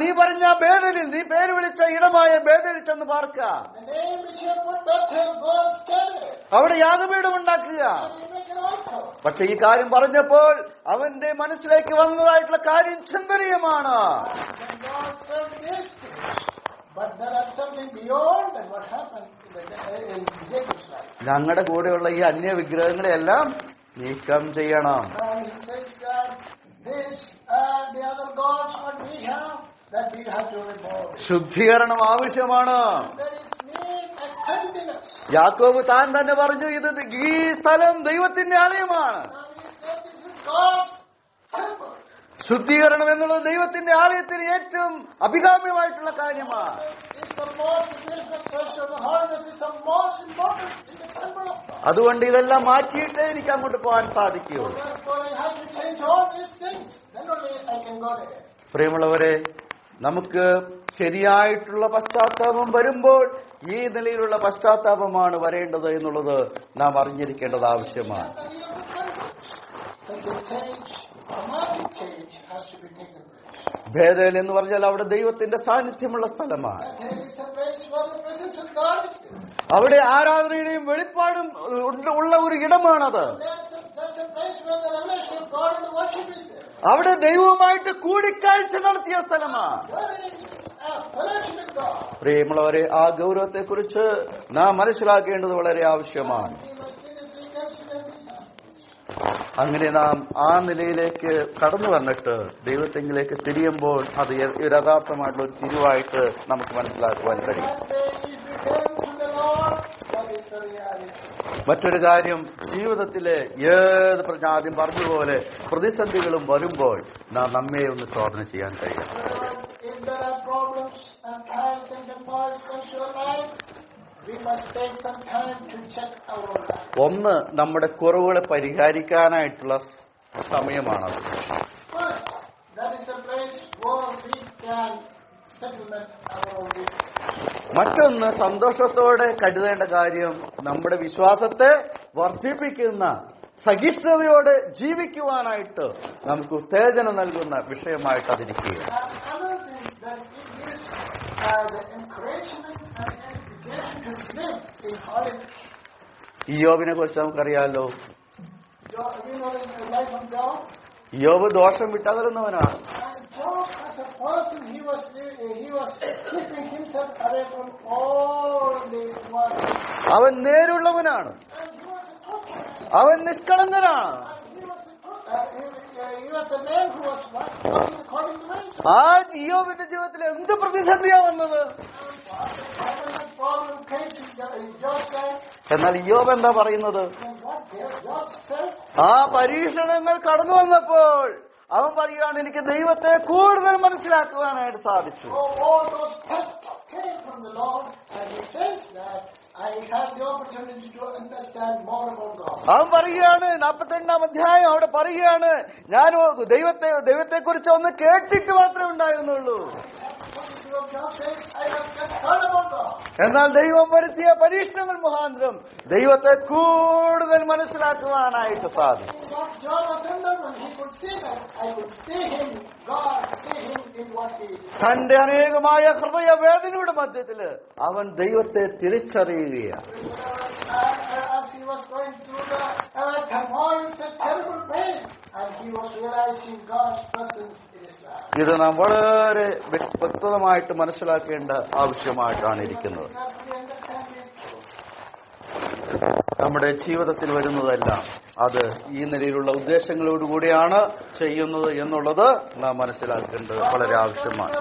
S1: നീ പറഞ്ഞ ബേഥലിൽ, നീ പേര് വിളിച്ച ഇടമായ ബേഥലിൽ ചെന്ന് പാർക്ക,
S2: The name which you have put Bethel, go and stand it.
S1: അവിടെ യാഗപീഠം ഉണ്ടാക്കുക.
S2: And you make an altar.
S1: പക്ഷെ ഈ കാര്യം പറഞ്ഞപ്പോൾ അവന്റെ മനസ്സിലേക്ക് വന്നതായിട്ടുള്ള കാര്യം ചിന്തനീയമാണ്.
S2: And God said these things. But there is something beyond that what happened in Jacob's life.
S1: ഞങ്ങളുടെ കൂടെയുള്ള ഈ അന്യ വിഗ്രഹങ്ങളെല്ലാം നീക്കം ചെയ്യണം.
S2: And he says that this, the other gods what we have, that we have to remove.
S1: ശുദ്ധീകരണം ആവശ്യമാണ്.
S2: There is need and cleanliness.
S1: യാക്കോബ് താൻ തന്നെ പറഞ്ഞു, ഈ സ്ഥലം ദൈവത്തിന്റെ ആലയമാണ്.
S2: And he said this is God's temple.
S1: ശുദ്ധീകരണം എന്നുള്ളത് ദൈവത്തിന്റെ ആലയത്തിന് ഏറ്റവും അഭികാമ്യമായിട്ടുള്ള കാര്യമാണ്.
S2: It's the most beautiful treasure. The holiness is the most important in the temple of God.
S1: അതുകൊണ്ട് ഇതെല്ലാം മാറ്റിയിട്ടേ എനിക്ക് അങ്ങോട്ട് പോകാൻ സാധിക്കൂ.
S2: So therefore I have to change all these things. Then only I can go there.
S1: പ്രിയമുള്ളവരെ, നമുക്ക് ശരിയായിട്ടുള്ള പശ്ചാത്താപം വരുമ്പോൾ ഈ നിലയിലുള്ള പശ്ചാത്താപമാണ് വരേണ്ടത് എന്നുള്ളത് നാം അറിഞ്ഞിരിക്കേണ്ടത് ആവശ്യമാണ്.
S2: But the change, dramatic change has to be taken place.
S1: Bethel എന്ന് പറഞ്ഞാൽ അവിടെ ദൈവത്തിന്റെ സാന്നിധ്യമുള്ള സ്ഥലമാണ്.
S2: There is a place where the presence of God is there.
S1: അവിടെ ആരാധനയുടെയും വെളിപ്പാടും ഉള്ള ഒരു ഇടമാണത്.
S2: That's a place where the revelation of God and the worship is there.
S1: അവിടെ ദൈവവുമായിട്ട് കൂടിക്കാഴ്ച നടത്തിയ സ്ഥലമാണ്.
S2: There is a fellowship with God.
S1: പ്രിയമുള്ളവരെ, ആ ഗൗരവത്തെ കുറിച്ച് നാം മനസ്സിലാക്കേണ്ടത് വളരെ ആവശ്യമാണ്.
S2: We must seriously consider these aspects.
S1: അങ്ങനെ നാം ആ നിലയിലേക്ക് കടന്നു വന്നിട്ട് ദൈവത്തെങ്കിലേക്ക് തിരിയുമ്പോൾ അത് യഥാർത്ഥമായിട്ടുള്ള ഒരു തിരിവായിട്ട് നമുക്ക് മനസ്സിലാക്കുവാൻ കഴിയും.
S2: That way, if we turn to the Lord, that is the reality.
S1: മറ്റൊരു കാര്യം, ജീവിതത്തിലെ ഏത് ആദ്യം പറഞ്ഞതുപോലെ പ്രതിസന്ധികളും വരുമ്പോൾ നാം നമ്മെ ഒന്ന് ശോധന ചെയ്യാൻ കഴിയും.
S2: If there are problems and trials and tempests in your life, we must take some time to check our life.
S1: ഒന്ന്, നമ്മുടെ കുറവുകളെ പരിഹരിക്കാനായിട്ടുള്ള സമയമാണത്.
S2: First, that is a place where we can settlement our own weakness.
S1: മറ്റൊന്ന്, സന്തോഷത്തോടെ കരുതേണ്ട കാര്യം നമ്മുടെ വിശ്വാസത്തെ വർദ്ധിപ്പിക്കുന്ന സഹിഷ്ണുതയോടെ ജീവിക്കുവാനായിട്ട് നമുക്ക് ഉത്തേജനം നൽകുന്ന വിഷയമായിട്ട് അതിരിക്കുക.
S2: And another thing that it gives the encouragement and edification to live in holiness.
S1: ഇയ്യോബിനെ കുറിച്ച് നമുക്കറിയാമല്ലോ.
S2: We know the life of Job.
S1: ഇയ്യോബ് ദോഷം വിട്ടകലുന്നവനാണ്.
S2: And Job, as a person, he was keeping himself away from all the world.
S1: അവൻ നേരുള്ളവനാണ്.
S2: And he was a truthful.
S1: അവൻ നിഷ്കളങ്കനാണ്.
S2: He was a man who was walking according to nature.
S1: ആ ഇയ്യോബിന്റെ ജീവിതത്തിൽ എന്ത് പ്രതിസന്ധിയാ വന്നത്?
S2: Problem came to Job's life.
S1: എന്നാൽ ഇയ്യോബ് എന്താ പറയുന്നത്?
S2: And what Job said,
S1: ആ പരീക്ഷണങ്ങൾ കടന്നു വന്നപ്പോൾ അവൻ പറയുകയാണ്, എനിക്ക് ദൈവത്തെ കൂടുതൽ മനസ്സിലാക്കുവാനായിട്ട് സാധിച്ചു.
S2: all those tests came from the Lord, and he says that I had the opportunity to understand more about God.
S1: അവൻ പറയുകയാണ്, 42-ാം അധ്യായം അവിടെ പറയുകയാണ്, ഞാൻ ദൈവത്തെ കുറിച്ച് ഒന്ന് കേട്ടിട്ട് മാത്രമേ ഉണ്ടായിരുന്നുള്ളൂ.
S2: Job says, I have just heard about God.
S1: എന്നാൽ ദൈവം വരുത്തിയ പരീക്ഷണങ്ങൾ മുഖാന്തരം ദൈവത്തെ കൂടുതൽ മനസ്സിലാക്കുവാനായിട്ട് സാധിക്കും.
S2: What John was under when he could see that, I could see him, God, see him in what he is.
S1: തന്റെ അനേകമായ ഹൃദയവേദനയുടെ മധ്യത്തില് അവൻ ദൈവത്തെ തിരിച്ചറിയുകയാണ്.
S2: As he was going through the turmoil, it's a terrible pain, and he was realizing God's presence in his life.
S1: ഇത് നാം വളരെ വ്യക്തമായിട്ട് മനസ്സിലാക്കേണ്ട ആവശ്യമായിട്ടാണ് ഇരിക്കുന്നത്. നമ്മുടെ ജീവിതത്തിൽ വരുന്നതെല്ലാം അത് ഈ നിലയിലുള്ള ഉദ്ദേശങ്ങളോടുകൂടിയാണ് ചെയ്യുന്നത് എന്നുള്ളത് നാം മനസ്സിലാക്കേണ്ടത് വളരെ ആവശ്യമാണ്.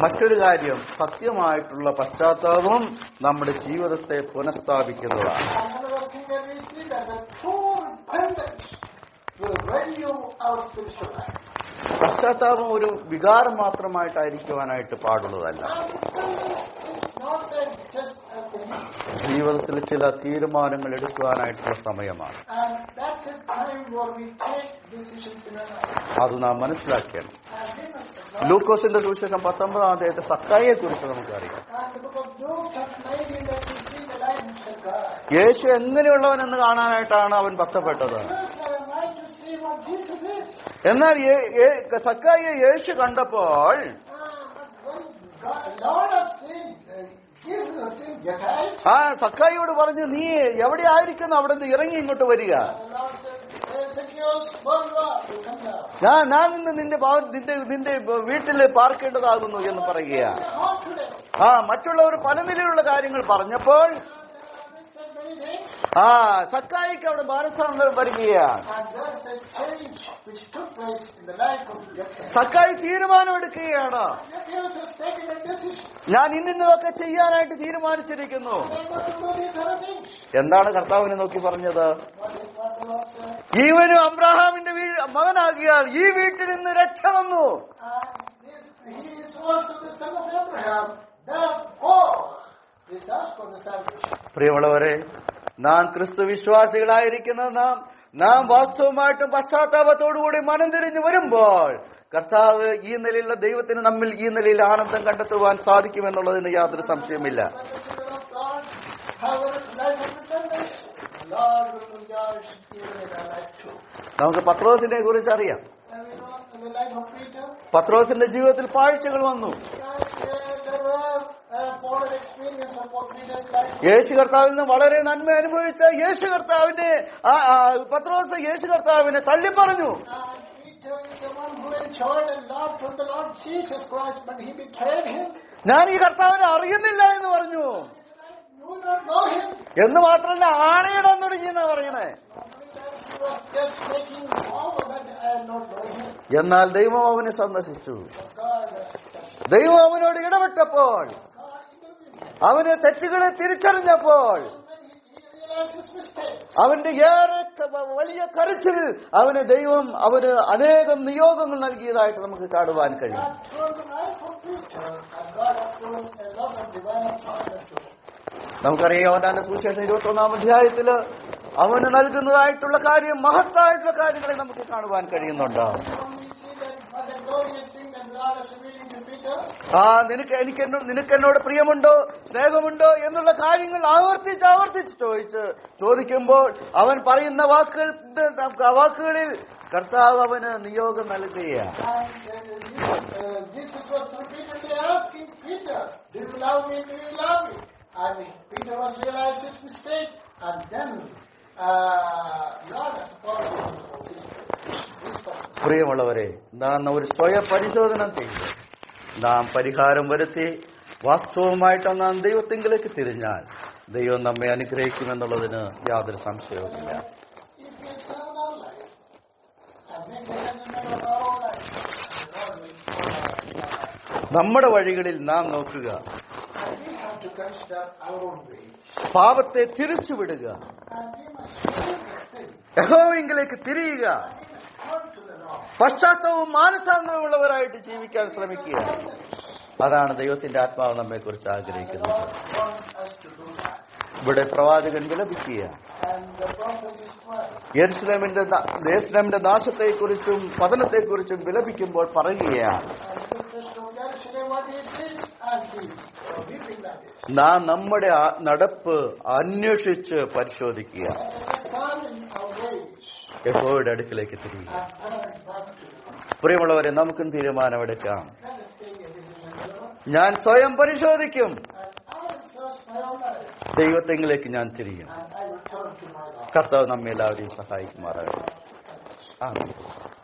S1: മറ്റൊരു കാര്യം, സത്യമായിട്ടുള്ള പശ്ചാത്താപം നമ്മുടെ ജീവിതത്തെ പുനഃസ്ഥാപിക്കുന്നതാണ്. പശ്ചാത്താപം ഒരു വികാരം മാത്രമായിട്ടായിരിക്കുവാനായിട്ട് പാടുള്ളതല്ല. ജീവിതത്തിൽ ചില തീരുമാനങ്ങൾ എടുക്കുവാനായിട്ടുള്ള സമയമാണ്. അത് നാം മനസ്സിലാക്കണം. ലൂക്കോസിന്റെ സുവിശേഷം 19-ാം അധ്യായത്തെ സക്കായിയെ കുറിച്ച് നമുക്കറിയാം. യേശു എങ്ങനെയുള്ളവനെന്ന് കാണാനായിട്ടാണ് അവൻ ബന്ധപ്പെട്ടത്. എന്നാൽ സക്കായിയെ യേശു കണ്ടപ്പോൾ സക്കായിയോട് പറഞ്ഞു, നീ എവിടെ ആയിരിക്കുന്നു, അവിടെ നിന്ന് ഇറങ്ങി ഇങ്ങോട്ട് വരിക, ഞാൻ ഇന്ന് നിന്റെ വീട്ടിൽ പാർക്കേണ്ടതാകുന്നു എന്ന് പറയുകയാണ്. മറ്റുള്ളവർ പല നിലയിലുള്ള കാര്യങ്ങൾ പറഞ്ഞപ്പോൾ സക്കായിക്ക് അവിടെ മാനസാന്തരം വരികയാണ്. സക്കായി തീരുമാനമെടുക്കുകയാണ്, ഞാൻ ഇന്നതൊക്കെ ചെയ്യാനായിട്ട് തീരുമാനിച്ചിരിക്കുന്നു. എന്താണ് കർത്താവിനെ നോക്കി പറഞ്ഞത്? ഈവനും അബ്രഹാമിന്റെ മകനാകിയാൽ ഈ വീട്ടിൽ നിന്ന് രക്ഷ വന്നു. പ്രിയമുള്ളവരെ, നാം ക്രിസ്തു വിശ്വാസികളായിരിക്കുന്ന നാം വാസ്തവമായിട്ടും പശ്ചാത്താപത്തോടുകൂടി മനം തിരിഞ്ഞു വരുമ്പോൾ കർത്താവ് ഈ നിലയിലുള്ള ദൈവത്തിന് നമ്മിൽ ഈ നിലയിൽ ആനന്ദം കണ്ടെത്തുവാൻ സാധിക്കുമെന്നുള്ളതിന് യാതൊരു സംശയമില്ല. നമുക്ക് പത്രോസിനെ കുറിച്ച് അറിയാം. പത്രോസിന്റെ ജീവിതത്തിൽ പാഴ്ചകൾ വന്നു. യേശു കർത്താവിൽ നിന്ന് വളരെ നന്മ അനുഭവിച്ച പത്രോസ് യേശു കർത്താവിനെ തള്ളിപ്പറഞ്ഞു. ഞാൻ ഈ കർത്താവിനെ അറിയുന്നില്ല എന്ന് പറഞ്ഞു. എന്ന് മാത്രമല്ല, ആണയിടാൻ തുടങ്ങിയെന്നാ പറയണേ. എന്നാൽ ദൈവം അവനെ സന്ദർശിച്ചു. ദൈവം അവനോട് ഇടപെട്ടപ്പോൾ, അവന് തെറ്റുകളെ തിരിച്ചറിഞ്ഞപ്പോൾ, അവന്റെ ഏറെ വലിയ കരച്ചിൽ അവന് അനേകം നിയോഗങ്ങൾ നൽകിയതായിട്ട് നമുക്ക് കാണുവാൻ കഴിയും. നമുക്കറിയാം, അവന്റെ സുവിശേഷം 21-ാം അധ്യായത്തില് അവന് നൽകുന്നതായിട്ടുള്ള കാര്യം, മഹത്തായിട്ടുള്ള കാര്യങ്ങളെ നമുക്ക് കാണുവാൻ കഴിയുന്നുണ്ട്. നിനക്കെന്നോട് പ്രിയമുണ്ടോ, സ്നേഹമുണ്ടോ എന്നുള്ള കാര്യങ്ങൾ ആവർത്തിച്ച് ചോദിക്കുമ്പോൾ അവൻ പറയുന്ന വാക്കുകളിൽ കർത്താവ് അവന് നിയോഗം നൽകുകയാണ്. പ്രിയമുള്ളവരെ, നാം ഒരു സ്വയം പരിശോധന ചെയ്ത് നാം പരിഹാരം വരുത്തി വാസ്തവമായിട്ട് നാം ദൈവത്തിങ്കിലേക്ക് തിരിഞ്ഞാൽ ദൈവം നമ്മെ അനുഗ്രഹിക്കുമെന്നുള്ളതിന് യാതൊരു സംശയവുമില്ല. നമ്മുടെ വഴികളിൽ നാം നോക്കുക, പാപത്തെ തിരിച്ചുവിടുക, യഹോവയിലേക്ക് തിരിയുക, പശ്ചാത്തലവും മാനസാന്തരമുള്ളവരായിട്ട് ജീവിക്കാൻ ശ്രമിക്കുക. അതാണ് ദൈവത്തിന്റെ ആത്മാവ് നമ്മെ കുറിച്ച് ആഗ്രഹിക്കുന്നത്. ഇവിടെ പ്രവാചകൻ വിലപിക്കുക,
S2: And the prophet is quiet.
S1: യെരുശലേമിന്റെ നാശത്തെക്കുറിച്ചും പതനത്തെക്കുറിച്ചും വിലപിക്കുമ്പോൾ പറയുകയാണ്,
S2: And this Christian Jerusalem, what he did, and he weeping like this.
S1: നാം നമ്മുടെ നടപ്പ് അന്വേഷിച്ച് പരിശോധിക്കുക,
S2: Examine our ways
S1: യഹോവയുടെ അടുക്കിലേക്ക് തിരിയുക.
S2: and turn back to him.
S1: പ്രിയമുള്ളവരെ, നമുക്കും തീരുമാനമെടുക്കാം.
S2: Let us take a decision.
S1: ഞാൻ സ്വയം പരിശോധിക്കും,
S2: And I will search my own life.
S1: ദൈവത്തെങ്കിലേക്ക് ഞാൻ തിരിയും.
S2: And I will turn to my God.
S1: കർത്താവ് നമ്മെ എല്ലാവരെയും സഹായിക്കുമാറാകട്ടെ. ആമേൻ.